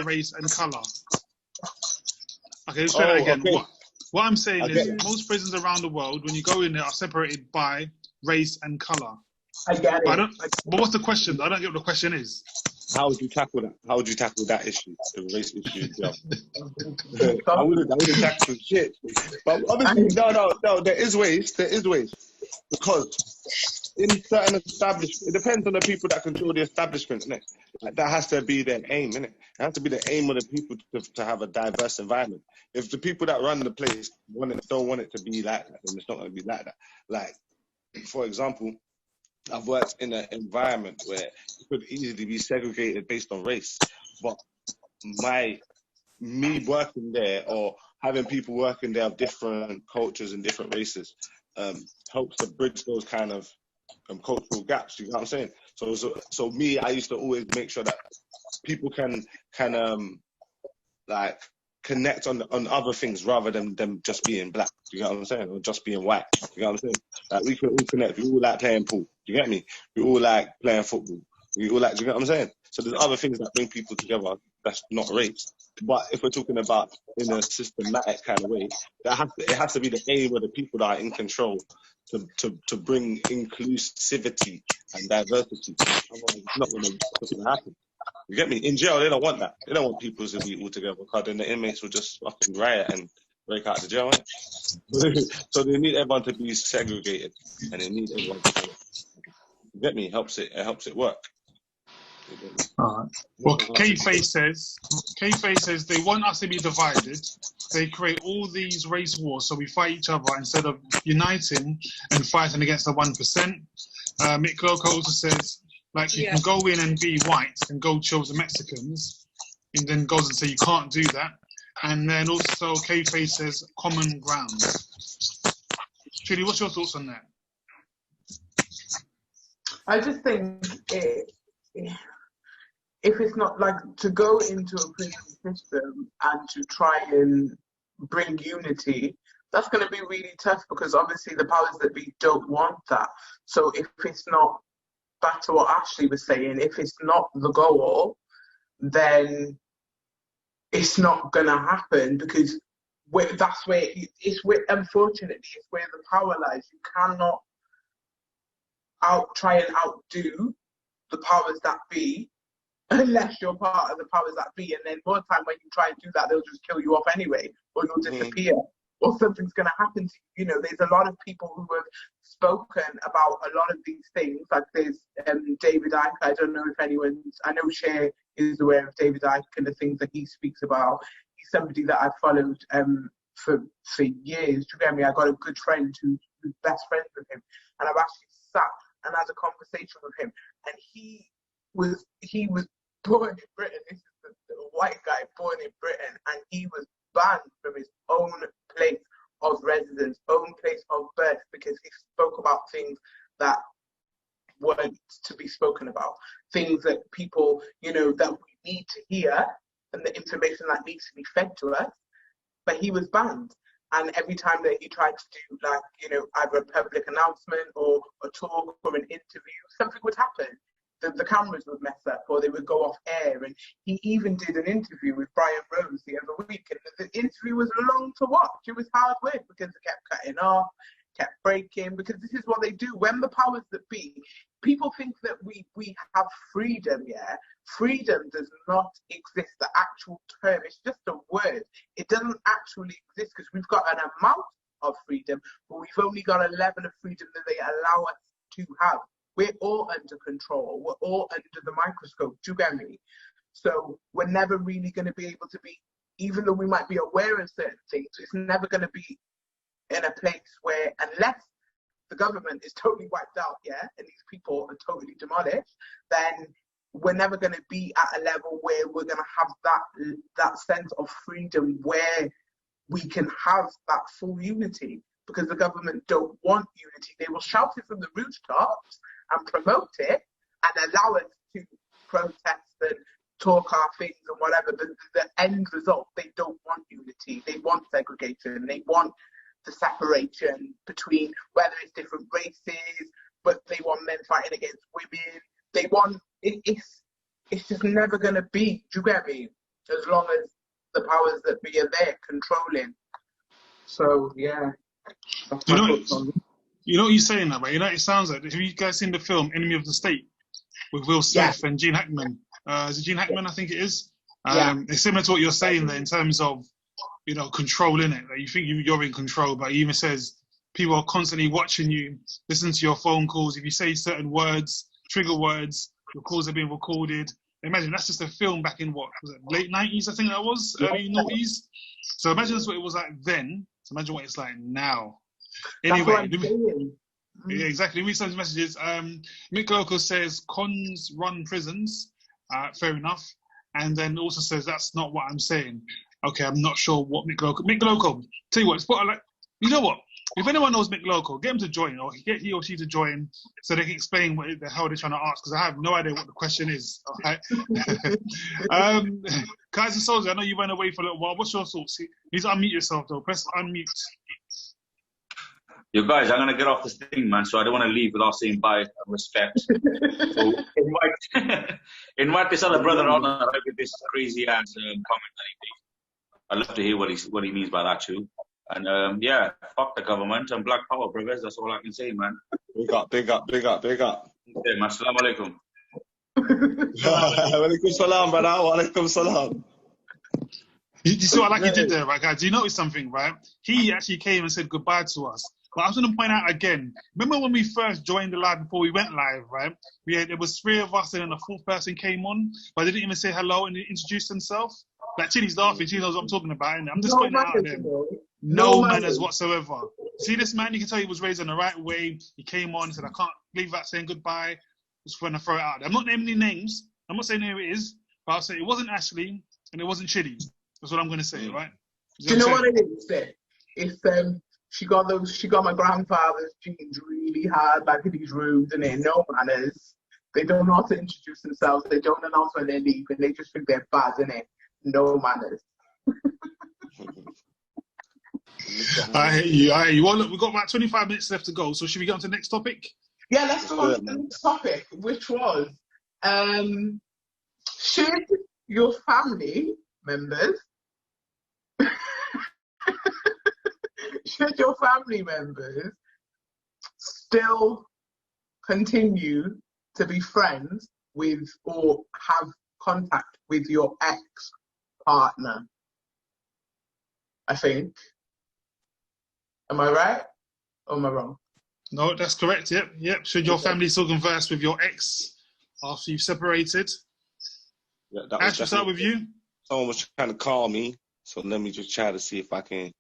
race and colour. Okay, let's try that again. Okay. What I'm saying is most prisons around the world, when you go in there, are separated by race and colour. I get it. But what's the question? I don't get what the question is. How would you tackle that? How would you tackle that issue, the race issue? Yeah. I wouldn't tackle shit. But obviously, no. There is ways. Because in certain establishments, it depends on the people that control the establishment, innit? Like, that has to be their aim, innit? It has to be the aim of the people to have a diverse environment. If the people that run the place don't want it to be like that, then it's not going to be like that. Like, for example, I've worked in an environment where it could easily be segregated based on race, but me working there or having people working there of different cultures and different races helps to bridge those kind of cultural gaps. You know what I'm saying? So me, I used to always make sure that people can like connect on other things rather than them just being black. You know what I'm saying? Or just being white. You know what I'm saying? Like, we can all connect. We all like playing pool. You get me? We all like playing football. We all like, do you get what I'm saying? So there's other things that bring people together that's not race. But if we're talking about in a systematic kind of way, it has to be the aim of the people that are in control to bring inclusivity and diversity. Otherwise, it's not going to happen. You get me? In jail, they don't want that. They don't want people to be all together, because then the inmates will just fucking riot and break out the jail. So they need everyone to be segregated, and they need everyone to, you get me? It helps it work. Well, K-Face says they want us to be divided. They create all these race wars so we fight each other instead of uniting and fighting against the 1%. Mick Loco also says, like, you can go in and be white and go chill with the Mexicans, and then goes and say you can't do that. And then also K-Face says common ground. Trudy, what's your thoughts on that? I just think if it's not like to go into a prison system and to try and bring unity, that's going to be really tough, because obviously the powers that be don't want that. So if it's not back to what Ashley was saying, if it's not the goal, then it's not going to happen, because that's where unfortunately, it's where the power lies. You cannot try and outdo the powers that be unless you're part of the powers that be. And then more time when you try and do that, they'll just kill you off anyway, or you'll disappear, or something's going to happen to you. You know, there's a lot of people who have spoken about a lot of these things. Like there's David Icke. I don't know if I know Cher is aware of David Icke and the things that he speaks about. He's somebody that I've followed for years. Do you get me? I got a good friend who's best friends with him, and I've actually sat and had a conversation with him, and he was born in Britain. This is the white guy born in Britain, and he was banned from his own place of residence, own place of birth, because he spoke about things that weren't to be spoken about, things that people, you know, that we need to hear, and the information that needs to be fed to us. But he was banned. And every time that he tried to do, like, you know, either a public announcement or a talk or an interview, something would happen. The cameras would mess up, or they would go off air. And he even did an interview with Brian Rose the other week, and the interview was long to watch. It was hard work because it kept cutting off, kept breaking, because this is what they do. When the powers that be, people think that we have freedom, yeah? Freedom does not exist. The actual term, it's just a word. It doesn't actually exist, because we've got an amount of freedom, but we've only got a level of freedom that they allow us to have. We're all under control. We're all under the microscope. Do you get me? So we're never really going to be able to be, even though we might be aware of certain things, it's never going to be in a place where, unless the government is totally wiped out, yeah, and these people are totally demolished, then we're never going to be at a level where we're going to have that sense of freedom where we can have that full unity, because the government don't want unity. They will shout it from the rooftops and promote it and allow us to protest and talk our things and whatever, but the end result, they don't want unity. They want segregation. They want the separation between whether it's different races, but they want men fighting against women. They want, it's just never going to be, do you get me? As long as the powers that be are there controlling. So, yeah. You know what you're saying that, right? You know, it sounds like, have you guys seen the film Enemy of the State with Will Smith and Gene Hackman? Is it Gene Hackman? I think it is. It's similar to what you're saying there in terms of, you know, controlling it. Like, you think you're in control, but he even says people are constantly watching you, listening to your phone calls. If you say certain words, trigger words, your calls are being recorded. Imagine that's just a film back in what was it, late 90s? I think that was early 90s. So imagine that's what it was like then. So imagine what it's like now. Anyway, yeah, exactly. We send messages. Mick Loco says cons run prisons. Fair enough. And then also says that's not what I'm saying. Okay, I'm not sure what Mick Loco. Tell you what, you know what? If anyone knows Mick Loco, get him to join, or get he or she to join, so they can explain what the hell they're trying to ask. Because I have no idea what the question is. Right? Kaiser Soldier, I know you went away for a little while. What's your thoughts? You need to unmute yourself though. Press unmute. You guys, I'm gonna get off this thing, man. So I don't want to leave without saying bye and respect. So invite this other brother on with this crazy ass comment that he made. I'd love to hear what he means by that too. And yeah, fuck the government and black power, brothers. That's all I can say, man. Big up. Okay, man. Assalamu alaikum. Walaikum salam, brother. Walaikum salam. You see what you did there, right, guys? Do you notice something, right? He actually came and said goodbye to us. But I was going to point out again, remember when we first joined the live before we went live, right? There was 3 of us and then a 4th person came on, but they didn't even say hello and introduce themselves. Like, Chili's laughing, she knows what I'm talking about, and I'm just pointing out there. No manners whatsoever. See this man, you can tell he was raised in the right way. He came on and said, I can't leave without saying goodbye. Just want to throw it out there. I'm not naming any names. I'm not saying who it is, but I'll say it wasn't Ashley and it wasn't Chili. That's what I'm going to say, right? Do you know what it is? It's she got my grandfather's genes really hard back in these rooms, and they no manners. They don't know how to introduce themselves. They don't announce when they leave, and they just think they're bad, innit? No manners. I hate you. Well, look, we've got about 25 minutes left to go, so should we get on to the next topic? Yeah, let's go on to the next topic, which was should your family members should your family members still continue to be friends with or have contact with your ex-partner? I think. Am I right or am I wrong? No, that's correct. Yep. Should your family still converse with your ex after you've separated? Yeah, that Ash, we'll start with you. Someone was trying to call me, so let me just try to see if I can.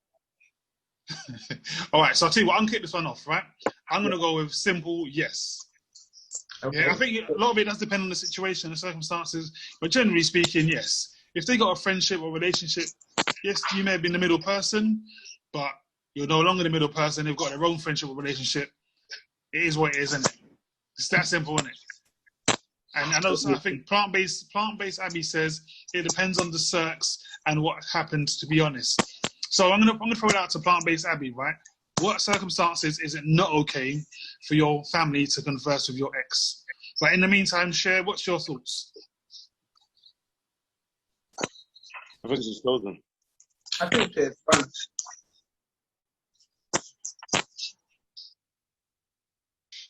All right, so I'll tell you what, I'm going to kick this one off, right? I'm going to go with simple yes. Okay. Yeah, I think a lot of it does depend on the situation, the circumstances, but generally speaking, yes. If they got a friendship or relationship, yes, you may have been the middle person, but you're no longer the middle person. They've got their own friendship or relationship. It is what it is, isn't it? It's that simple, isn't it? And I know, so I think plant-based Abby says it depends on the circs and what happened, to be honest. So I'm gonna throw it out to plant-based Abby, right? What circumstances is it not okay for your family to converse with your ex? But in the meantime, Cher, what's your thoughts? I think she's chosen. I think it's fun.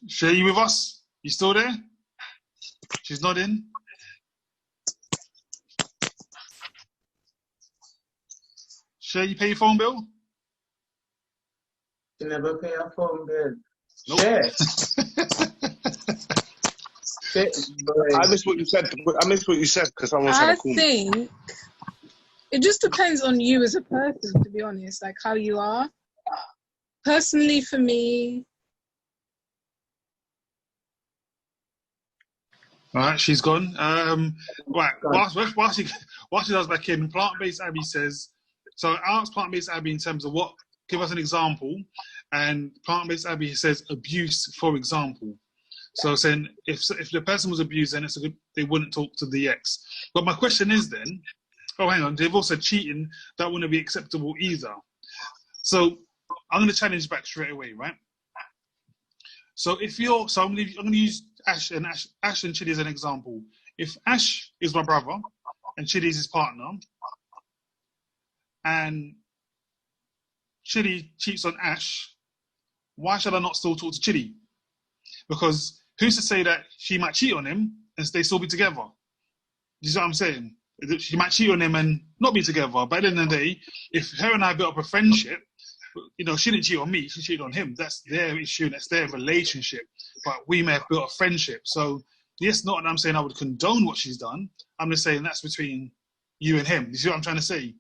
Cher, you with us? You still there? She's not in. Cher, you pay your phone bill? You never pay a phone bill. Nope. Shit. Shit, boy. I missed what you said. Because someone was trying I to call me. think it just depends on you as a person, to be honest, like how you are. Personally, for me, All right, she's gone. Right, while she does back in, plant-based Abby says. So I asked plant-based Abby in terms of what. Give us an example, and plant-based Abby says abuse, for example. So saying if the person was abused, then they wouldn't talk to the ex. But my question is then, hang on, they've also cheating. That wouldn't be acceptable either. So I'm going to challenge back straight away, right? So I'm going to use Ash and Chidi as an example. If Ash is my brother and Chidi is his partner, and Chidi cheats on Ash, why should I not still talk to Chidi? Because who's to say that she might cheat on him and they still be together? You see what I'm saying? She might cheat on him and not be together. But at the end of the day, if her and I built up a friendship, she didn't cheat on me, she cheated on him. That's their issue, that's their relationship. But we may have built a friendship. So, yes, not that I'm saying I would condone what she's done. I'm just saying that's between you and him. You see what I'm trying to say?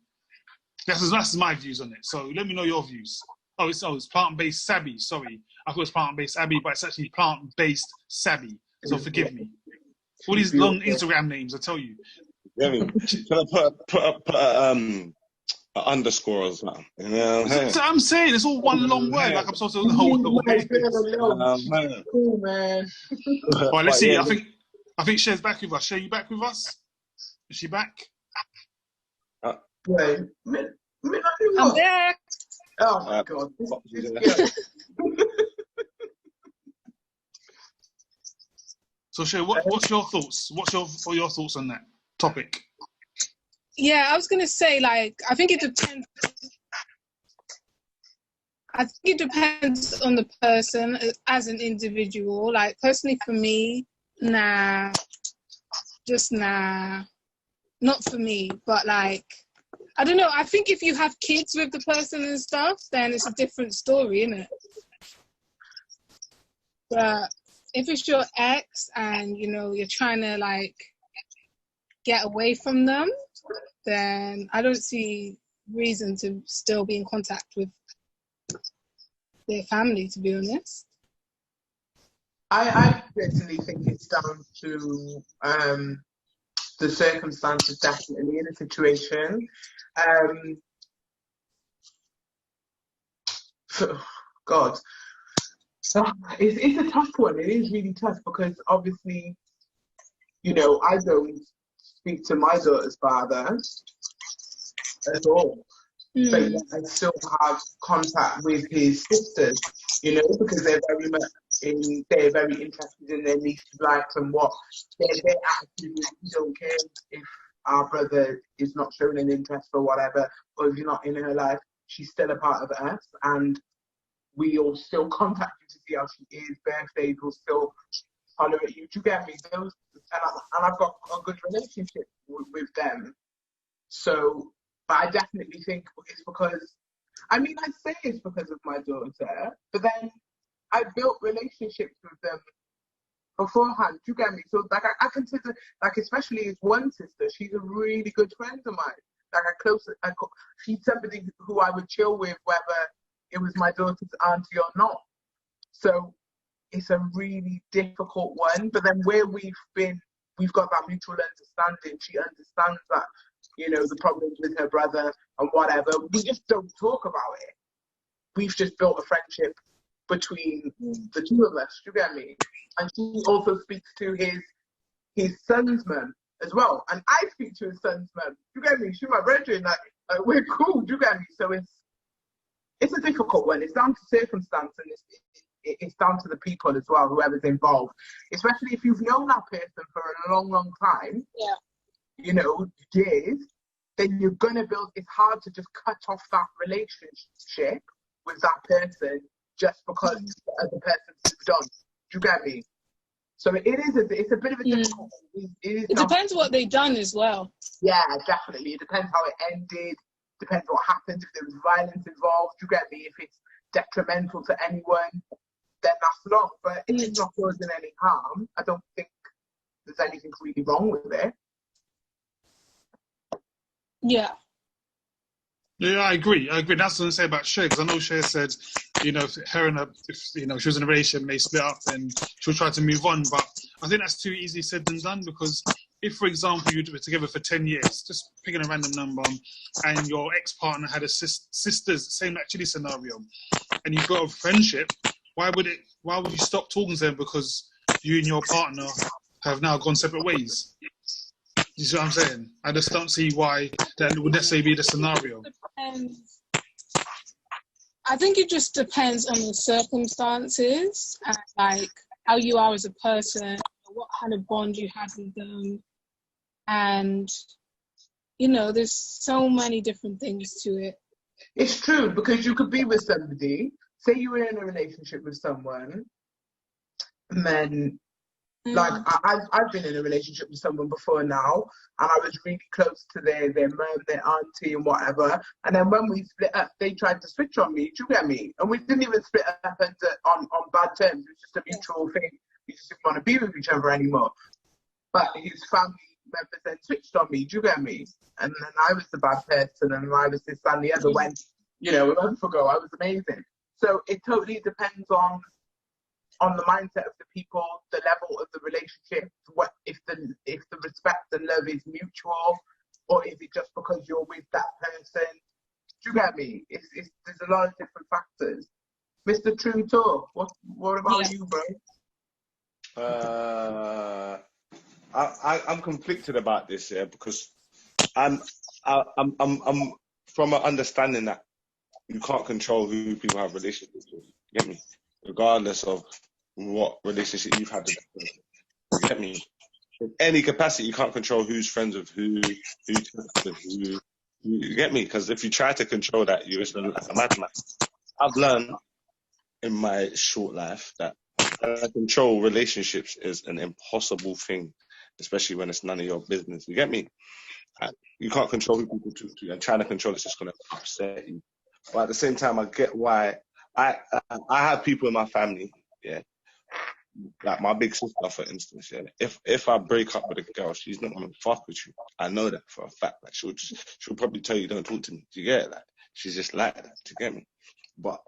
That's my views on it. So let me know your views. It's plant-based Sabby. Sorry. I thought it was plant-based Abby, but it's actually plant-based Sabby. So forgive me. All these long Instagram names, I tell you. Can I put an underscore or something? You know what I'm saying? So I'm saying it's all one long word. Like I'm supposed to know. Cool, man. All right, let's see. I think Cher's back with us. Cher, you back with us? Is she back? Wait, I'm there. Oh my God. So Cher, what's your thoughts? What are your thoughts on that topic? Yeah, I was going to say, like, I think it depends. I think it depends on the person as an individual. Like, personally for me, nah. Just nah. Not for me, but like, I don't know. I think if you have kids with the person and stuff, then it's a different story, isn't it? But if it's your ex and, you're trying to, like, get away from them, then I don't see reason to still be in contact with their family, to be honest. I personally think it's down to the circumstances, definitely, in a situation. God, it's a tough one. It is really tough because obviously, I don't speak to my daughter's father at all. But I still have contact with his sisters, because they're very much they're very interested in their niece's life and what their attitude is. We don't care if our brother is not showing an interest or whatever, or if you're not in her life, she's still a part of us, and we'll still contact you to see how she is. Birthdays will still holler at you. Do you get me? And I've got a good relationship with them. So, but I definitely think it's because, I say it's because of my daughter, but then I built relationships with them beforehand. Do you get me? So, like, I consider, like, especially as one sister, she's a really good friend of mine. Like, she's somebody who I would chill with, whether it was my daughter's auntie or not. So, it's a really difficult one. But then where we've got that mutual understanding. She understands that, the problems with her brother and whatever. We just don't talk about it. We've just built a friendship between the two of us, do you get me? And she also speaks to his son's mum as well. And I speak to his son's mum, do you get me? She's my brethren, like we're cool, do you get me? So it's a difficult one. It's down to circumstance, and it's down to the people as well, whoever's involved. Especially if you've known that person for a long, long time, years, then you're going to build, it's hard to just cut off that relationship with that person just because the other person's moved on. Do you get me? So it's a bit of a difficult one. It depends what they've done as well. Yeah, definitely. It depends how it ended. Depends what happened. If there was violence involved, do you get me? If it's detrimental to anyone, then that's not. But if it's not causing any harm, I don't think there's anything really wrong with it. Yeah. Yeah, I agree. That's what I was going to say about Shay, because I know Shay said, if her and if she was in a relationship and they split up, then she'll try to move on. But I think that's too easily said than done, because if, for example, you were together for 10 years, just picking a random number, and your ex-partner had a sisters, same actually scenario, and you've got a friendship, why would you stop talking to them because you and your partner have now gone separate ways? You see what I'm saying? I just don't see why that would necessarily be the scenario. I think it just depends on the circumstances and like how you are as a person, what kind of bond you have with them, and there's so many different things to it. It's true, because you could be with somebody, say you were in a relationship with someone, and then like I've been in a relationship with someone before now, and I was really close to their mum, their auntie, and whatever. And then when we split up, they tried to switch on me. Do you get me? And we didn't even split up on bad terms. It was just a mutual thing. We just didn't want to be with each other anymore. But his family members then switched on me. Do you get me? And then I was the bad person, and I was this and the other. When a month ago, I was amazing. So it totally depends on the mindset of the people, the level of the relationship, what if the respect and love is mutual, or is it just because you're with that person? Do you get me? There's a lot of different factors. Mr. TruuuTalk, what about you, bro? I'm conflicted about this, because I'm from an understanding that you can't control who people have relationships with. You get me? Regardless of what relationship you've had with them. You get me? In any capacity, you can't control who's friends with who you get me? Because if you try to control that, you're just like a madman. I've learned in my short life that control relationships is an impossible thing, especially when it's none of your business. You get me? You can't control who people talk to, and trying to control it's just going to upset you. But at the same time, I get why I have people in my family, like my big sister, for instance. If I break up with a girl, she's not gonna fuck with you. I know that for a fact. Like she'll probably tell you don't talk to me. Do you get it? Like she's just like that. Do you get me? But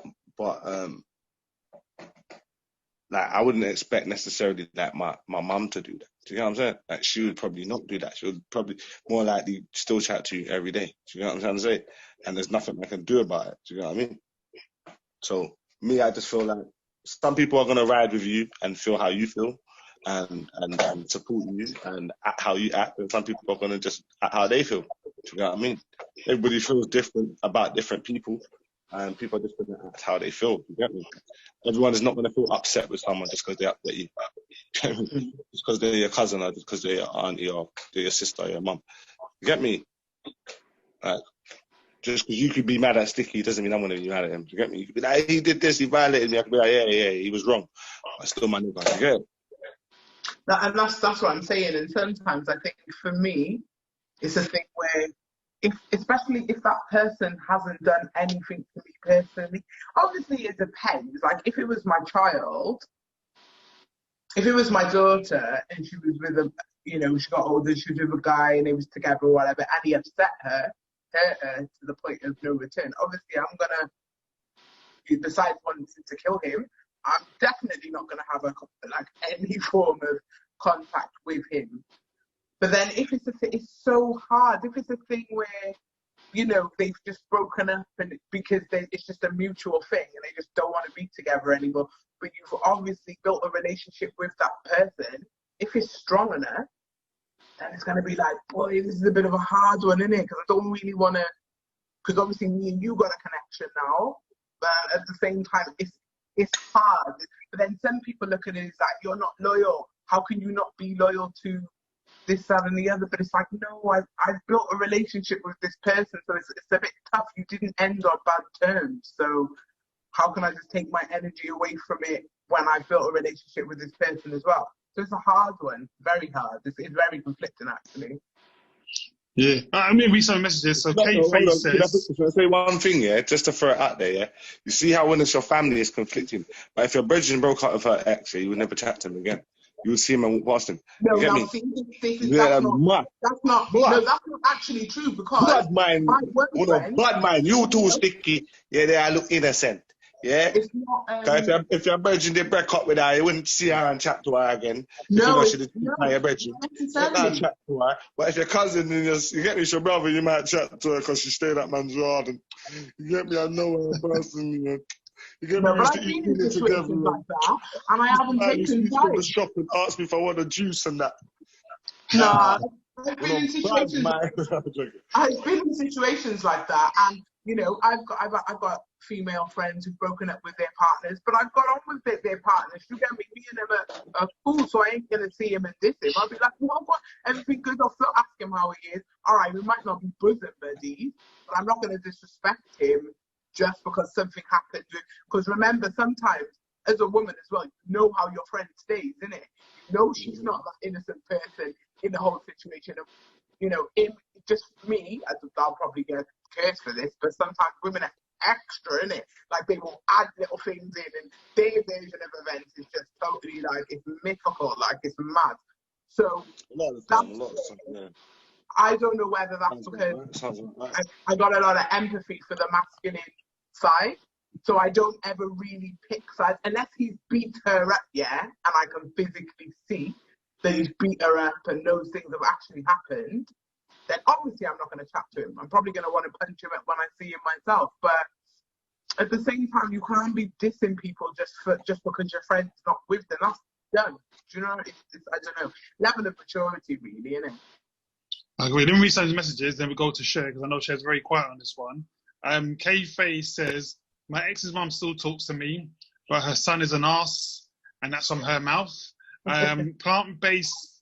like I wouldn't expect necessarily like my mum to do that. Do you get what I'm saying? Like she would probably not do that. She would probably more likely still chat to you every day. Do you get what I'm trying to say? And there's nothing I can do about it. Do you get what I mean? So me, I just feel like some people are gonna ride with you and feel how you feel and support you and act how you act, and some people are gonna just act how they feel. Do you know what I mean? Everybody feels different about different people. and people are just going to act how they feel. You get me? Everyone is not going to feel upset with someone just because they upset you. Just because they're your cousin, or just because they're your auntie, or they're your sister, or your mum. You get me? Like, just because you could be mad at Sticky doesn't mean I'm going to be mad at him. You get me? You could be like, he did this, he violated me. I could be like, yeah, he was wrong. But still my nigga. You get it? And that's what I'm saying. And sometimes I think for me, it's a thing where, especially if that person hasn't done anything to me personally, obviously it depends. Like if it was my child, if it was my daughter and she was with she got older, she was with a guy and they was together or whatever, and he upset her, hurt her to the point of no return, obviously I'm gonna, besides wanting to kill him, I'm definitely not gonna have any form of contact with him. But then if it's so hard, if it's a thing where, they've just broken up and because it's just a mutual thing and they just don't want to be together anymore, but you've obviously built a relationship with that person, if it's strong enough, then it's going to be like, boy, this is a bit of a hard one, isn't it? Because I don't really want to, because obviously me and you got a connection now, but at the same time, it's hard. But then some people look at it as like, you're not loyal. How can you not be loyal to this, that, and the other? But it's like, no, I've built a relationship with this person, so it's a bit tough. You didn't end on bad terms, so how can I just take my energy away from it when I built a relationship with this person as well? So it's a hard one, very hard. It's very conflicting, actually. Yeah, I'm going to read some messages. So K-Face says... Can I say one thing, yeah? Just to throw it out there, yeah? You see how when it's your family, it's conflicting. But if your brethren broke up with her ex, you would never chat to him again. You would see him and walk past him. No, you get me? That's not actually true, because blood mine, blood mine. You too, Sticky. Yeah, they look innocent. Yeah? It's not... if your virgin did break up with her, you wouldn't see her and chat to her again. No, she didn't your virgin. You can't chat to her. But if your cousin, you get me, your brother, you might chat to her because she stayed at man's yard. And you get me, I know her personally. You get me, we used to eat dinner together. Like that, and I haven't taken time. To the shop and ask me if I want a juice and that. No, I've been in situations like that, and I've got female friends who've broken up with their partners, but I've got on with their partners. You get me? Me and them are cool, so I ain't gonna see him and diss him. I'll be like, what? Everything good? I'll still ask him how he is. All right, we might not be bosom buddies, but I'm not gonna disrespect him just because something happened. Because remember, sometimes as a woman as well, you know how your friend stays, innit? You know she's not that innocent person in the whole situation of, just me, I'll probably get cursed for this, but sometimes women are extra, innit? Like they will add little things in, and their version of events is just totally like, it's mythical, like it's mad. So I don't know whether that's because I got a lot of empathy for the masculine side, so I don't ever really pick sides unless he's beat her up, yeah, and I can physically see that he's beat her up and those things have actually happened. Then obviously I'm not going to chat to him. I'm probably going to want to punch him when I see him myself. But at the same time, you can't be dissing people just because your friend's not with them. That's done. Do you know? It's I don't know, level of maturity, really, isn't it? Okay, then we read some messages, then we go to Cher, because I know Cher's very quiet on this one. K-Face says, my ex's mum still talks to me, but her son is an arse, and that's from her mouth. Plant-based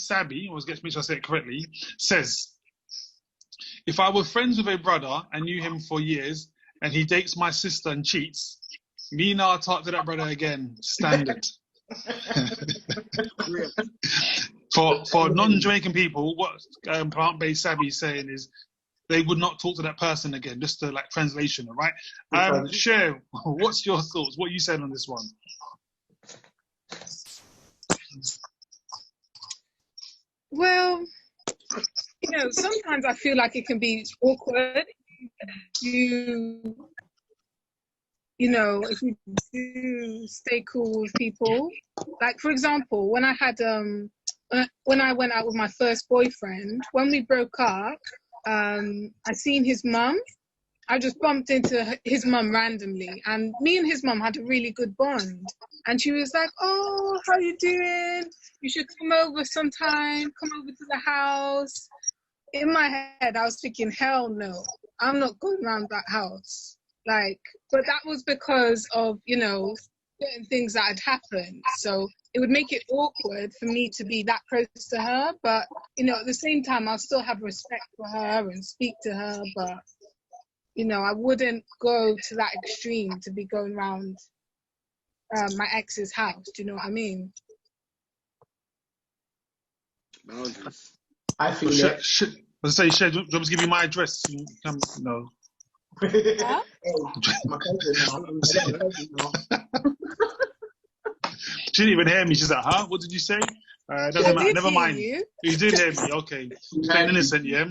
Sabby, or make sure I say it correctly, says, if I were friends with a brother and knew him for years, and he dates my sister and cheats, me now talk to that brother again. Standard. For non-Jamaican people, what plant-based Sabby is saying is they would not talk to that person again, just to like translation, all right? Cher, what's your thoughts? What you said on this one? Well, sometimes I feel like it can be awkward. If you do stay cool with people. Like, for example, when I had when I went out with my first boyfriend, when we broke up, I seen his mum. I just bumped into his mum randomly, and me and his mum had a really good bond. And she was like, oh, how you doing? You should come over sometime, come over to the house. In my head, I was thinking, hell no, I'm not going around that house. Like, but that was because of, you know, certain things that had happened. So it would make it awkward for me to be that close to her. But, you know, at the same time, I'll still have respect for her and speak to her. But, you know, I wouldn't go to that extreme to be going around my ex's house. Do you know what I mean? Boundaries. I feel Well, it. I say, Shay, do you want me to give you my address? You come, no. Huh? My cousin now. She didn't even hear me. She's like, huh? What did you say? Doesn't I matter. did Never hear mind. you. You did hear me. Okay. She's playing innocent, yeah?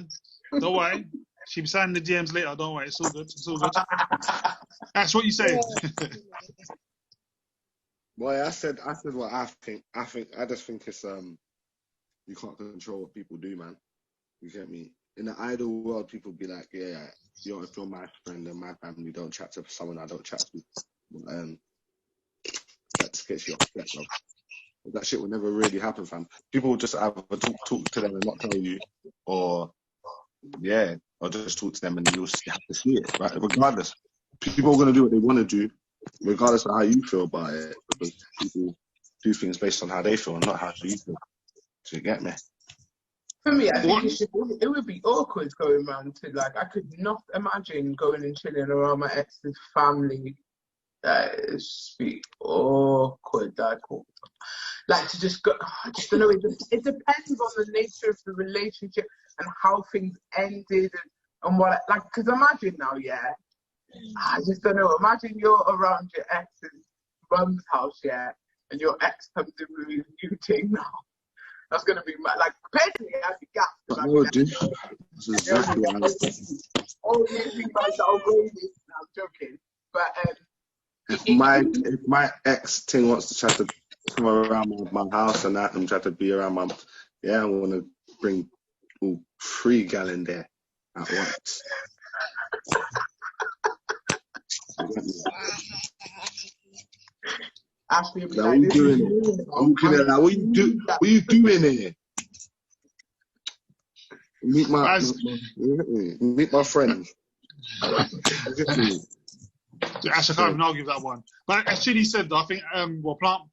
Don't worry. She'll be signing the DMs later. Don't worry. It's all good. It's all good. That's what you say. Boy, I said what I think. I just think it's you can't control what people do, man. You get me? In the ideal world, people be like, yeah, if you're my friend and my family, don't chat to someone I don't chat to. But, that just gets you upset, bro. That shit will never really happen, fam. People will just either talk to them and not tell you, or just talk to them and you'll have to see it, right? Regardless, people are gonna do what they want to do, regardless of how you feel about it, because people do things based on how they feel and not how you feel. Do you get me? For me, I think it would be awkward going around to, like, I could not imagine going and chilling around my ex's family. That is be awkward. Like to just go, I just don't know. It depends on the nature of the relationship and how things ended and what. Like, because imagine now, yeah. I just don't know. Imagine you're around your ex's mum's house, yeah, and your ex comes in with a new thing now. That's gonna be mad. Like, personally, I'd be gassed. I know, dude. That's exactly what I was. Oh, you think about that? I'm joking, but if my ex thing wants to try to come around my house and that and try to be around I want to bring all 3 gallon there at once. Ashley, Like, what are you doing here? I'm looking at that. What you doing here? Meet my friend. Ash, I can't even argue with that one. But as Chidi said, though, I think,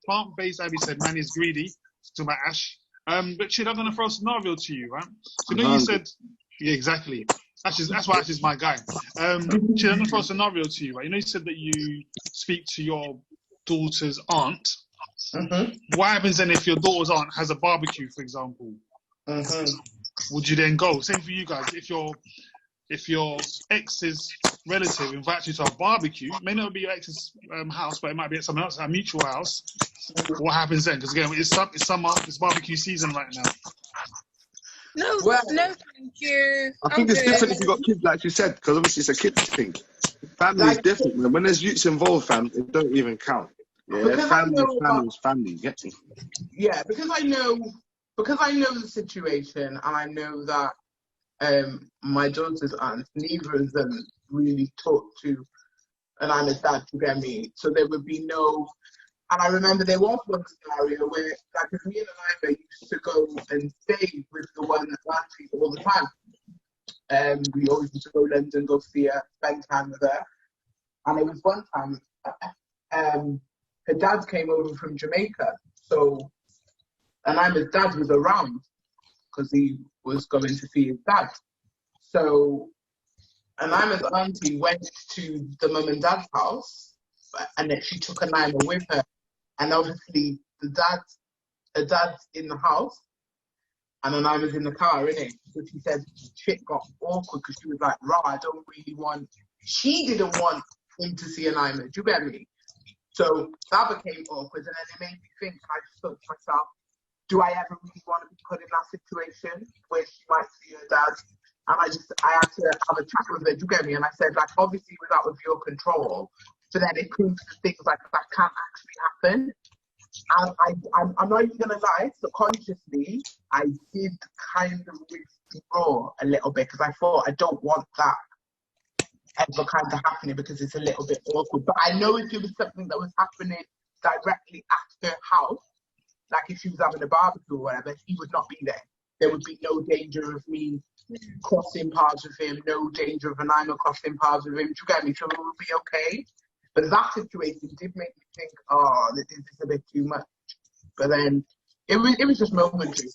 plant-based, Abby said, man is greedy. To my Ash. But Chidi, I'm going to throw a scenario to you, right? So, you know, you said, yeah, exactly. That's why Ash is my guy. Chidi, I'm going to throw a scenario to you, right? You know, you said that you speak to your daughter's aunt. Mm-hmm. What happens then if your daughter's aunt has a barbecue, for example? Mm-hmm. Would you then go? Same for you guys. If your ex's relative invites you to a barbecue, it may not be your ex's house, but it might be at someone else, a mutual house. What happens then? Because again, it's summer, it's barbecue season right now. No, thank you. I think it's different if you got kids, like you said, because obviously it's a kid thing. Family is different, man. When there's youths involved, fam, it don't even count. Yeah, family is family. You get me? Yeah, because I know the situation, and I know that my daughter's aunts, neither of them really talk to an aunt's dad, to get me. So there would be no. And I remember there was one scenario where, like, if me and Anima used to go and stay with the one auntie all the time. We always used to go to London, go see her, spend time with her. And it was one time, her dad came over from Jamaica. So Anima's dad was around because he was going to see his dad. So Anima's auntie went to the mum and dad's house, and then she took Anima with her. And obviously, her dad's in the house, and Anima's in the car, innit? So she said shit got awkward because she was like, I don't really want. She didn't want him to see Anima. Do you get me? So that became awkward, and then it made me think. And I just thought to myself, do I ever really want to be put in that situation where she might see her dad? And I had to have a chat with her. Do you get me? And I said, like, obviously, without with your control. So then it proves that things like that can't actually happen. And I'm not even going to lie, subconsciously, I did kind of withdraw a little bit because I thought I don't want that ever kind of happening because it's a little bit awkward. But I know if it was something that was happening directly at her house, like if she was having a barbecue or whatever, he would not be there. there would be no danger of me crossing paths with him, no danger of an Anima crossing paths with him. Do you get me? So it would be okay. But that situation did make me think, oh, this is a bit too much. But then it was just momentary.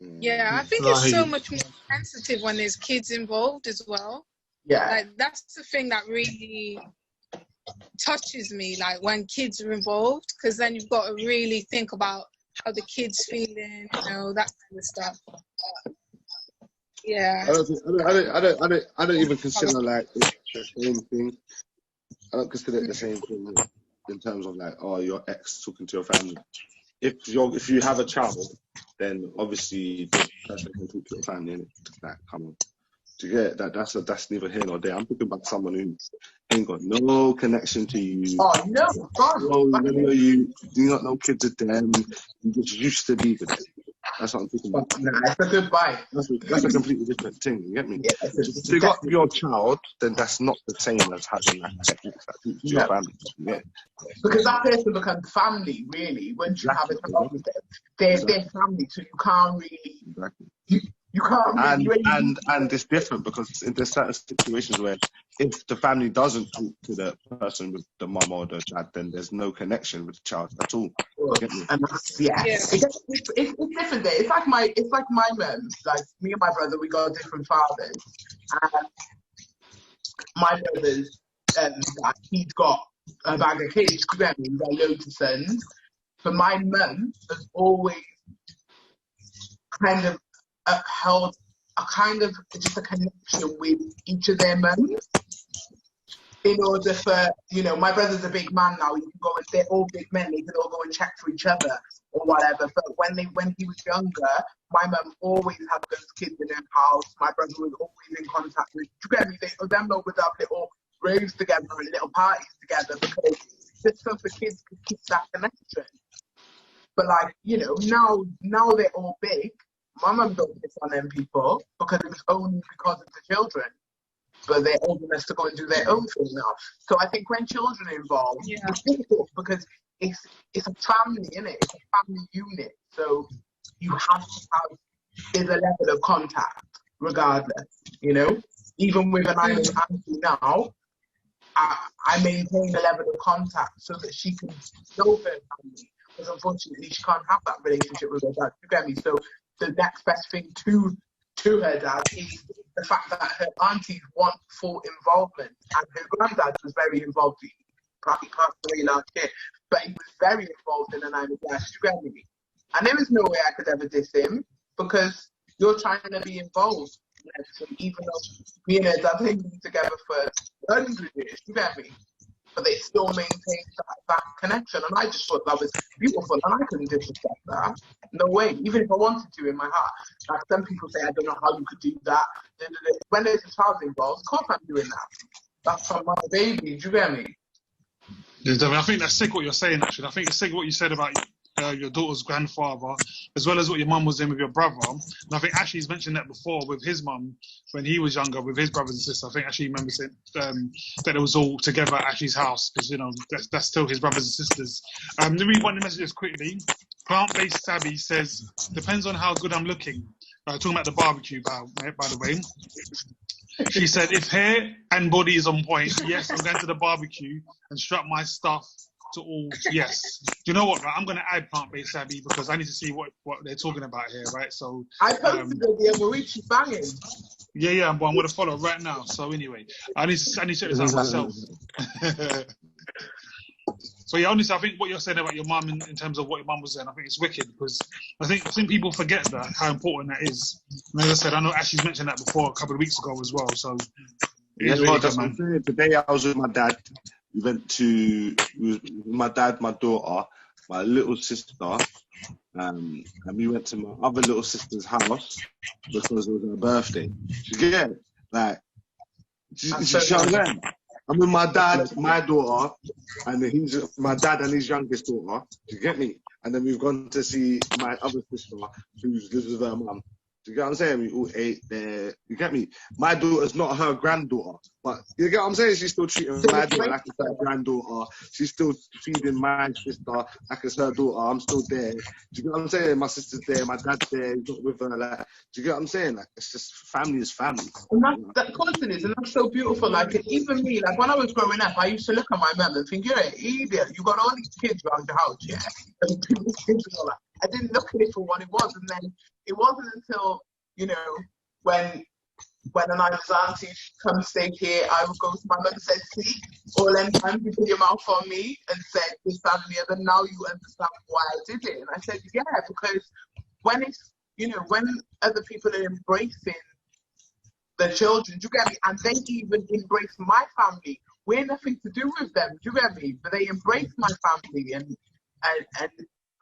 Yeah, I think it's so much more sensitive when there's kids involved as well. Yeah. Like, that's the thing that really touches me, like when kids are involved, because then you've got to really think about how the kid's feeling, you know, that kind of stuff. Yeah. I don't even consider like it's the same thing. I don't consider it the same thing in terms of like, oh, your ex talking to your family. If you have a child, then obviously the person can talk to your family, innit? Like, come on. Do you get that? That's neither here nor there. I'm talking about someone who ain't got no connection to you. Oh no, God. You do not know kids with them. You just used to be with them. That's what I'm talking about. Nah, that's a good bite. That's a completely different thing. You get me? Yeah, if you got your child, then that's not the same as having like that to your family. Yeah. Because that person becomes family, really. Once you have a child with them, they're family, so you can't really. Exactly. You can't really. And it's different because there's certain situations where if the family doesn't talk to the person with the mum or the dad, then there's no connection with the child at all. And that's, it's different there. It's like my mum. Like me and my brother, we got different fathers. And my brother's he's got a bag of kids. He's got loads of sons. But my mum has always kind of upheld a kind of just a connection with each of their mums. In order for, you know, my brother's a big man now, you can go and they're all big men, they can all go and check for each other or whatever. But when he was younger, my mum always had those kids in her house. My brother was always in contact with, them lot would have little raves together and little parties together because just so the kids could keep that connection. But like, you know, now they're all big. My mum don't miss on them people because it was only because of the children. But they're old enough to go and do their own thing now. So I think when children are involved, it's difficult because it's a family, innit? It's a family unit. So you have to have there's a level of contact, regardless, you know? Even with an island auntie now, I maintain a level of contact so that she can know her family. Because unfortunately she can't have that relationship with her dad. You get me? So the next best thing to her dad is the fact that her aunties want full involvement, and her granddad was very involved. He probably passed away last year, but he was very involved in the Nine Dash. You get me? And there is no way I could ever diss him because you're trying to be involved. Even though me and her dad have been together for 100 years, you get me? But they still maintain that connection, and I just thought that was beautiful, and I couldn't disrespect that. No way, even if I wanted to in my heart. Like some people say, I don't know how you could do that. When there's a child involved, of course I'm doing that. That's from my baby, do you get me? Yeah, I think that's sick what you're saying, actually. I think it's sick what you said about your daughter's grandfather, as well as what your mum was doing with your brother. And I think Ashley's mentioned that before with his mum when he was younger, with his brothers and sisters. I think Ashley remembers it, that it was all together at Ashley's house because, you know, that's still his brothers and sisters. Let me read one of the messages quickly. Plant-based Sabby says, depends on how good I'm looking. Talking about the barbecue, by the way. She said, if hair and body is on point, yes, I'm going to the barbecue and strap my stuff to all, yes. Do you know what, right? I'm going to add plant-based Sabby because I need to see what they're talking about here, right? So I posted the Morichi banging. Yeah, but I'm going to follow right now. So anyway, I need to check this out myself. So yeah, honestly, I think what you're saying about your mum in terms of what your mum was saying, I think it's wicked because I think people forget that how important that is. And as I said, I know Ashley's mentioned that before a couple of weeks ago as well. So yeah, well, that's what I'm saying. Today I was with my dad. We went to my dad, my daughter, my little sister, and we went to my other little sister's house because it was her birthday. You get it? Like, I'm with my dad, my daughter, and my dad and his youngest daughter. You get me? And then we've gone to see my other sister, who lives with her mum. Do you get what I'm saying? We all ate there. You get me? My daughter's not her granddaughter, but you get what I'm saying? She's still treating my daughter like it's her granddaughter. She's still feeding my sister like it's her daughter. I'm still there. Do you get what I'm saying? My sister's there, my dad's there, he's not with her. Like, do you get what I'm saying? Like, it's just family is family. And that constant is, and that's so beautiful. Like, even me, like when I was growing up, I used to look at my mum and think, you're an idiot. You got all these kids around your house, yeah? And people's kids and all that. I didn't look at it for what it was, and then it wasn't until, you know, when an aunt's auntie come stay here, I would go to my mother and say, see, all them times you put your mouth on me and said this, that, and the other, now you understand why I did it. And I said, yeah, because when it's, you know, when other people are embracing the children, do you get me? And they even embrace my family. We're nothing to do with them, do you get me? But they embrace my family, and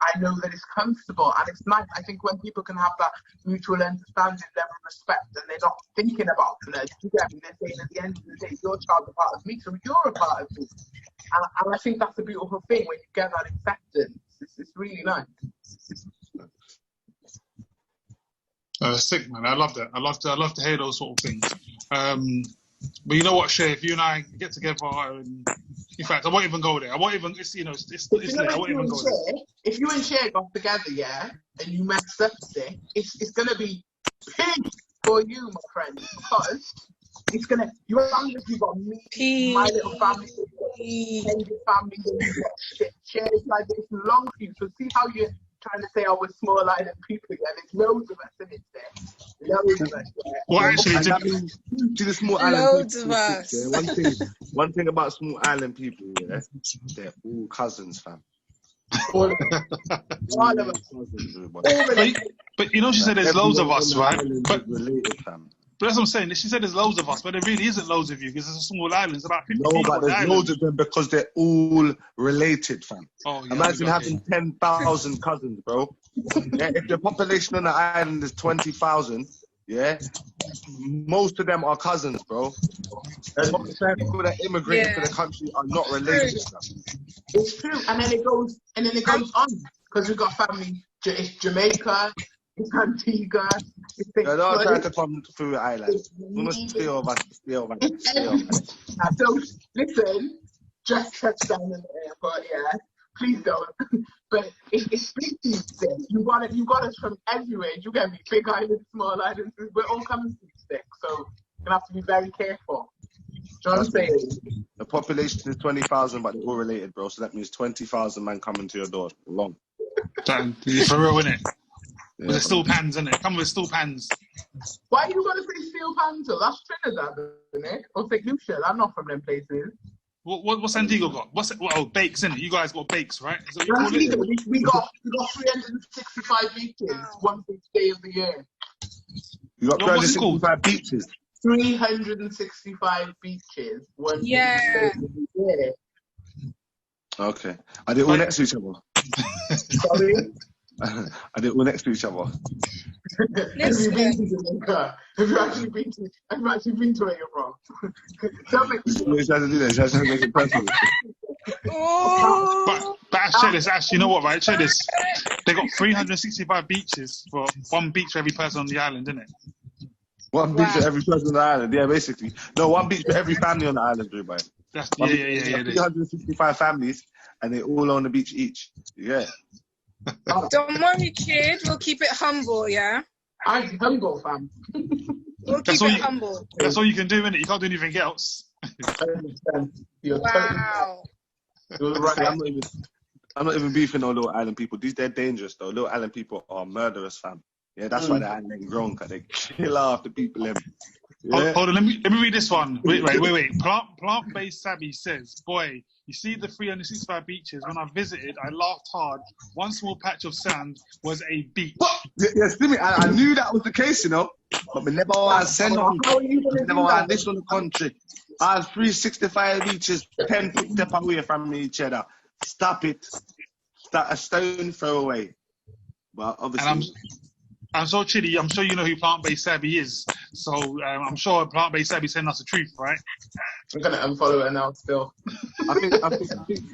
I know that it's comfortable and it's nice. I think when people can have that mutual understanding, level of respect, and they're not thinking about blood, you get me? They're saying at the end of the day, your child's a part of me, so you're a part of me. And I think that's a beautiful thing when you get that acceptance. It's really nice. Sick, man. I love that. I love to hear those sort of things. But you know what, Shay? If you and I get together, and in fact, I won't even go there. I won't even. It's, you know, it's late. I won't even go there. If you and Shay got together, yeah, and you messed up today, it's gonna be big for you, my friend, because it's gonna. You got me, my little family, and your family, and you got Shay's like this long for you. So see how you're trying to say I was small island people, yeah? There's loads of us in it there. Loads of us. Yeah. Well, actually, to the small island Loads people, of us. yeah, one thing about small island people, yeah, they're all cousins, fam. All of us. but you know, she said there's loads of us, right? But related, fam. But that's what I'm saying. She said there's loads of us, but there really isn't loads of you because it's a small island. It's about 50 No, people. but there's loads of them because they're all related, fam. Oh, yeah, imagine having 10,000 cousins, bro. Yeah, if the population on the island is 20,000, yeah, most of them are cousins, bro. And most of the people that immigrated to the country are not related. It's true, and then it goes on because we've got family. It's Jamaica. It's Antigua. They're not trying to come through the island. We must stay over. So, listen, just touch down in the airport, yeah. Please don't. But it's big things there. You got us from everywhere. You get me? Big islands, small islands. We're all coming to stick. So, you're going to have to be very careful. Do you know what I'm saying? The population is 20,000, but they're all related, bro. So that means 20,000 man coming to your door. Long. For real, innit? Yeah, with the steel pans, innit? Come with steel pans. Why you got to say steel pans? That's Trinidad, isn't it? Or St. Lucia. I'm not from them places. What's Antigua got? Oh, bakes, innit? You guys got bakes, right? Is that what you call it? We got 365 beaches, one each day of the year. You got 365 beaches? 365 beaches, one each day of the year. Okay. Are they all next to each other? Sorry? Are they all next to each other? Have you been to Jamaica? Have you actually been to where you're from? Don't make me She's trying to do that. She's trying to make it personal. But Ash, you know what, right? Check this. They got 365 beaches for one beach for every person on the island, isn't it? One beach for every person on the island, yeah, basically. No, one beach for every family on the island, Dubai. Yeah. 365 families, and they all own the beach each. Yeah. Don't worry, kid. We'll keep it humble, yeah? I'm humble, fam. We'll keep it humble. That's all you can do, innit? You can't do anything else. I understand. Wow. You're right. I'm not even beefing on little island people. They're dangerous, though. Little island people are murderous, fam. Yeah, that's why the island ain't grown, because they kill off the people. Yeah. Hold on, let me read this one. Wait. Plant-based Sabby says, boy, you see the 365 beaches. When I visited, I laughed hard. One small patch of sand was a beach. What? Yes, I knew that was the case, you know. But we never want to send on. Never want this on the country. I have 365 beaches, 10 feet step away from each other. Stop it. Start a stone throw away. Well, obviously. I'm so chilly. I'm sure you know who Plant-Based Savvy is. So I'm sure Plant-Based Savvy sending us the truth, right? I'm gonna unfollow her now. Still, I think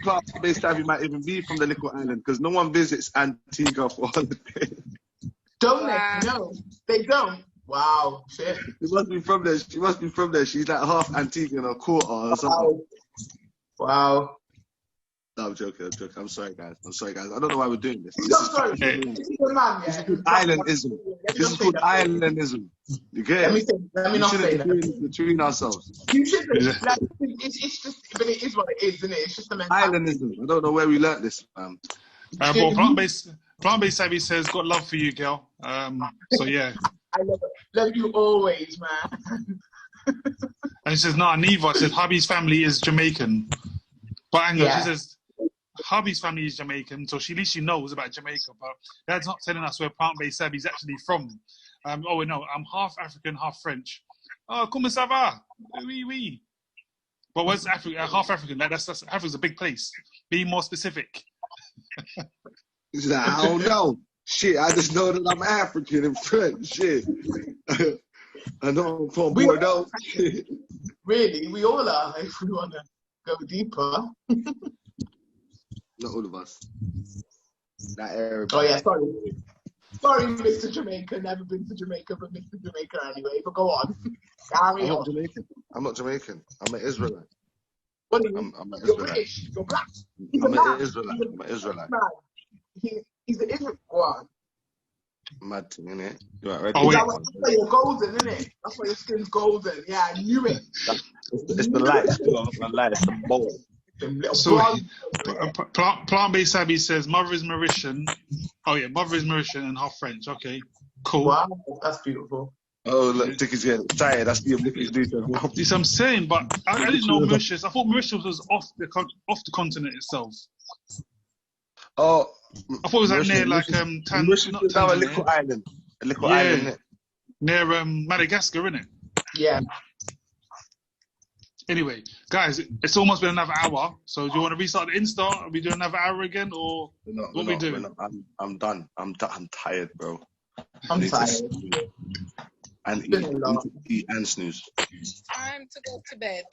Plant-Based Savvy might even be from the little island because no one visits Antigua for holiday. Don't they? No, they don't. Wow, shit. She must be from there. She must be from there. She's like half Antiguan or quarter or something. Wow. No, I'm joking. I'm sorry, guys. I don't know why we're doing this. I'm sorry. This is a man, This is called islandism. This is called islandism. You get it? Let me not say that. Between ourselves. You shouldn't. Like, it's just, but it is what it is, isn't it? It's just a mentality. Islandism. I don't know where we learnt this, man. Well, plant-based Savvy says, got love for you, girl. So, yeah. I love you always, man. And she says, no, neither. She says, hubby's family is Jamaican. But hang on, she says, hubby's family is Jamaican, so at least she knows about Jamaica, but that's not telling us where plant-based Savvy's actually from. Oh, no, I'm half African, half French. Oh, comment ça va? Oui, oui. But what's Africa? Half African? That's Africa's a big place. Be more specific. She's like, I don't know. Shit, I just know that I'm African and French. Shit. I know I'm from Bordeaux. Really? We all are, if we want to go deeper. Not all of us. Not everybody. Oh, yeah, sorry. Sorry, Mr. Jamaica. Never been to Jamaica, but Mr. Jamaica anyway. But go on. Carry on. I'm not Jamaican. I'm an Israelite. What are you? I'm an You're Israelite. British. You're black. I'm an Israelite. I'm an Israelite. He's an Israelite. Go on. Mad thing, innit? You right, ready? Oh, wait. That's why you're golden, isn't it? That's why your skin's golden. Yeah, I knew it. It's the light. It's the light. It's the bowl. So, plant-based Savvy says, mother is Mauritian. Oh, yeah, mother is Mauritian and half French. Okay, cool. Wow, that's beautiful. Oh, look, Dickie's getting tired. That's the Olympics detail. This I'm saying, but I didn't know Mauritius. I thought Mauritius was off the continent itself. Oh, I thought it was like near like Mauritius is now a little island. Island, near Madagascar, isn't it? Yeah. Anyway, guys, it's almost been another hour. So do you want to restart the Insta? Are we doing another hour again, or what we doing? I'm done. I'm tired, bro. I'm tired. And eat and snooze. Time to go to bed.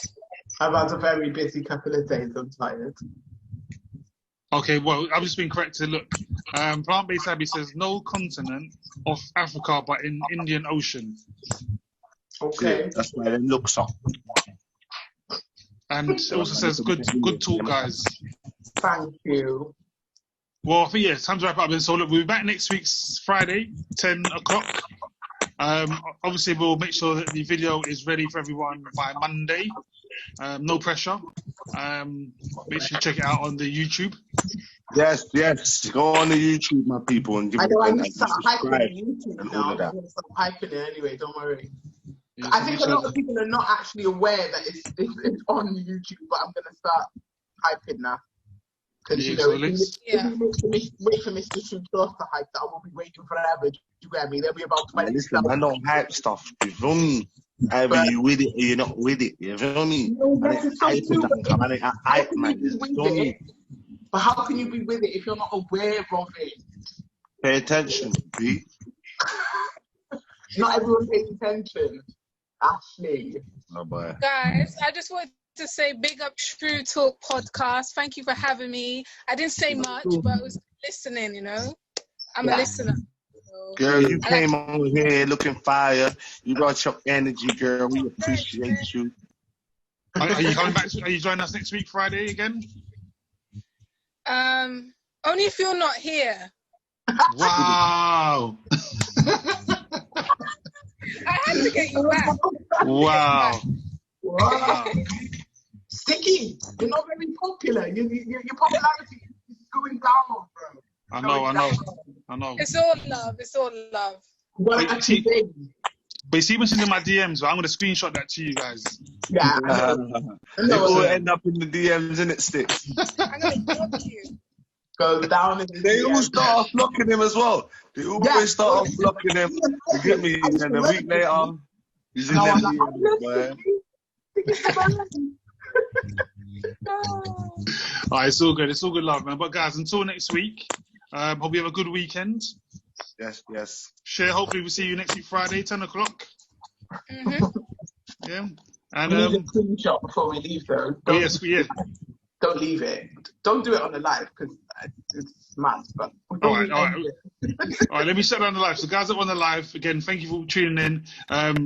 I've had a very busy couple of days. I'm tired. Okay, well, I've just been corrected. Look, plant-based Abby says no continent of Africa, but in Indian Ocean. Okay. Yeah, that's where it looks up. And it also says good talk, guys. Thank you. Well, I think, yeah, it's time to wrap up. So, look, we'll be back next week's Friday, 10 o'clock. Obviously, we'll make sure that the video is ready for everyone by Monday. No pressure. Make sure you check it out on the YouTube. Yes. Go on the YouTube, my people, and give I it know I a need to start hyping on YouTube and now. all I'm of that. going to start hyping it anyway, don't worry. Yeah, I think a lot of people are not actually aware that it's on YouTube, but I'm going to start hyping now. Because, you know, wait for Mr. TruuuTalk to hype that, I won't be waiting forever. You get me? There'll be about 20. Listen, I don't hype stuff. You feel me? Either you with it or you're not with it. You feel me? No, that's so true. I hype, man. You feel me? But how can you be with it if you're not aware of it? Pay attention, B. Not everyone pays attention. Ashley. Oh boy. Guys, I just wanted to say big up TruuuTalk podcast. Thank you for having me. I didn't say much, but I was listening, you know. I'm a listener. So, girl, you came over here looking fire. You brought your energy, girl. We appreciate you. Are you coming back? Are you joining us next week, Friday again? Only if you're not here. Wow. I had to get you back. Wow. Sticky, you're not very popular. Your popularity is going down, bro. I know. It's all love. What Wait, I actually say. But you see when she's in my DMs, I'm going to screenshot that to you guys. Yeah. They all end up in the DMs, innit, Sticks? I'm going to block you. Go down in the They all start off blocking him as well. They always start off blocking him. You get me? And then a week later, he's in them DMs, boy. Alright, it's all good. It's all good love, man. But guys, until next week, hope you have a good weekend. Yes. Share, hopefully we'll see you next week Friday, 10 o'clock. Mm-hmm. Yeah. And we need a screenshot before we leave, though. Don't leave it. Don't do it on the live because it's mad. But all right. All right, let me shut down the live. So, guys that are on the live, again, thank you for tuning in.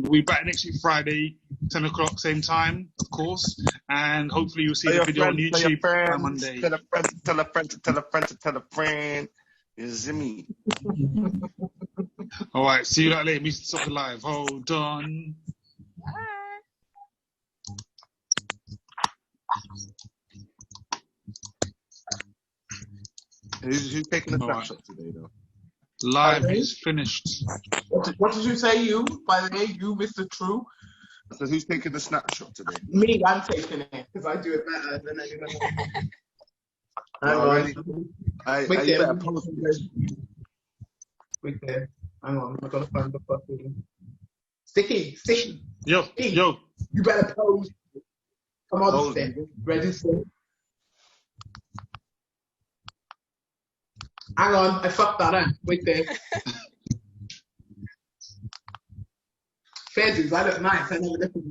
We'll be back next week, Friday, 10 o'clock, same time, of course. And hopefully you'll see the video on YouTube by Monday. Tell a friend, tell a friend, tell a friend, tell a friend. You see me? All right, see you later. Let me stop the live. Hold on. Who's taking the All right. snapshot today, though? Live is finished. What did you say, you? By the way, you, Mr. True? So who's taking the snapshot today? Me, I'm taking it because I do it better than anyone else. Hang No, on. really? Wait you there. better post it. Wait there. Hang on. I gotta find the fucking sticky. Yo. You better pose. Come on, Pose. Stick. Ready, Stick? Hang on. I fucked that up. Wait there. Fair dues, I look nice. I never looked at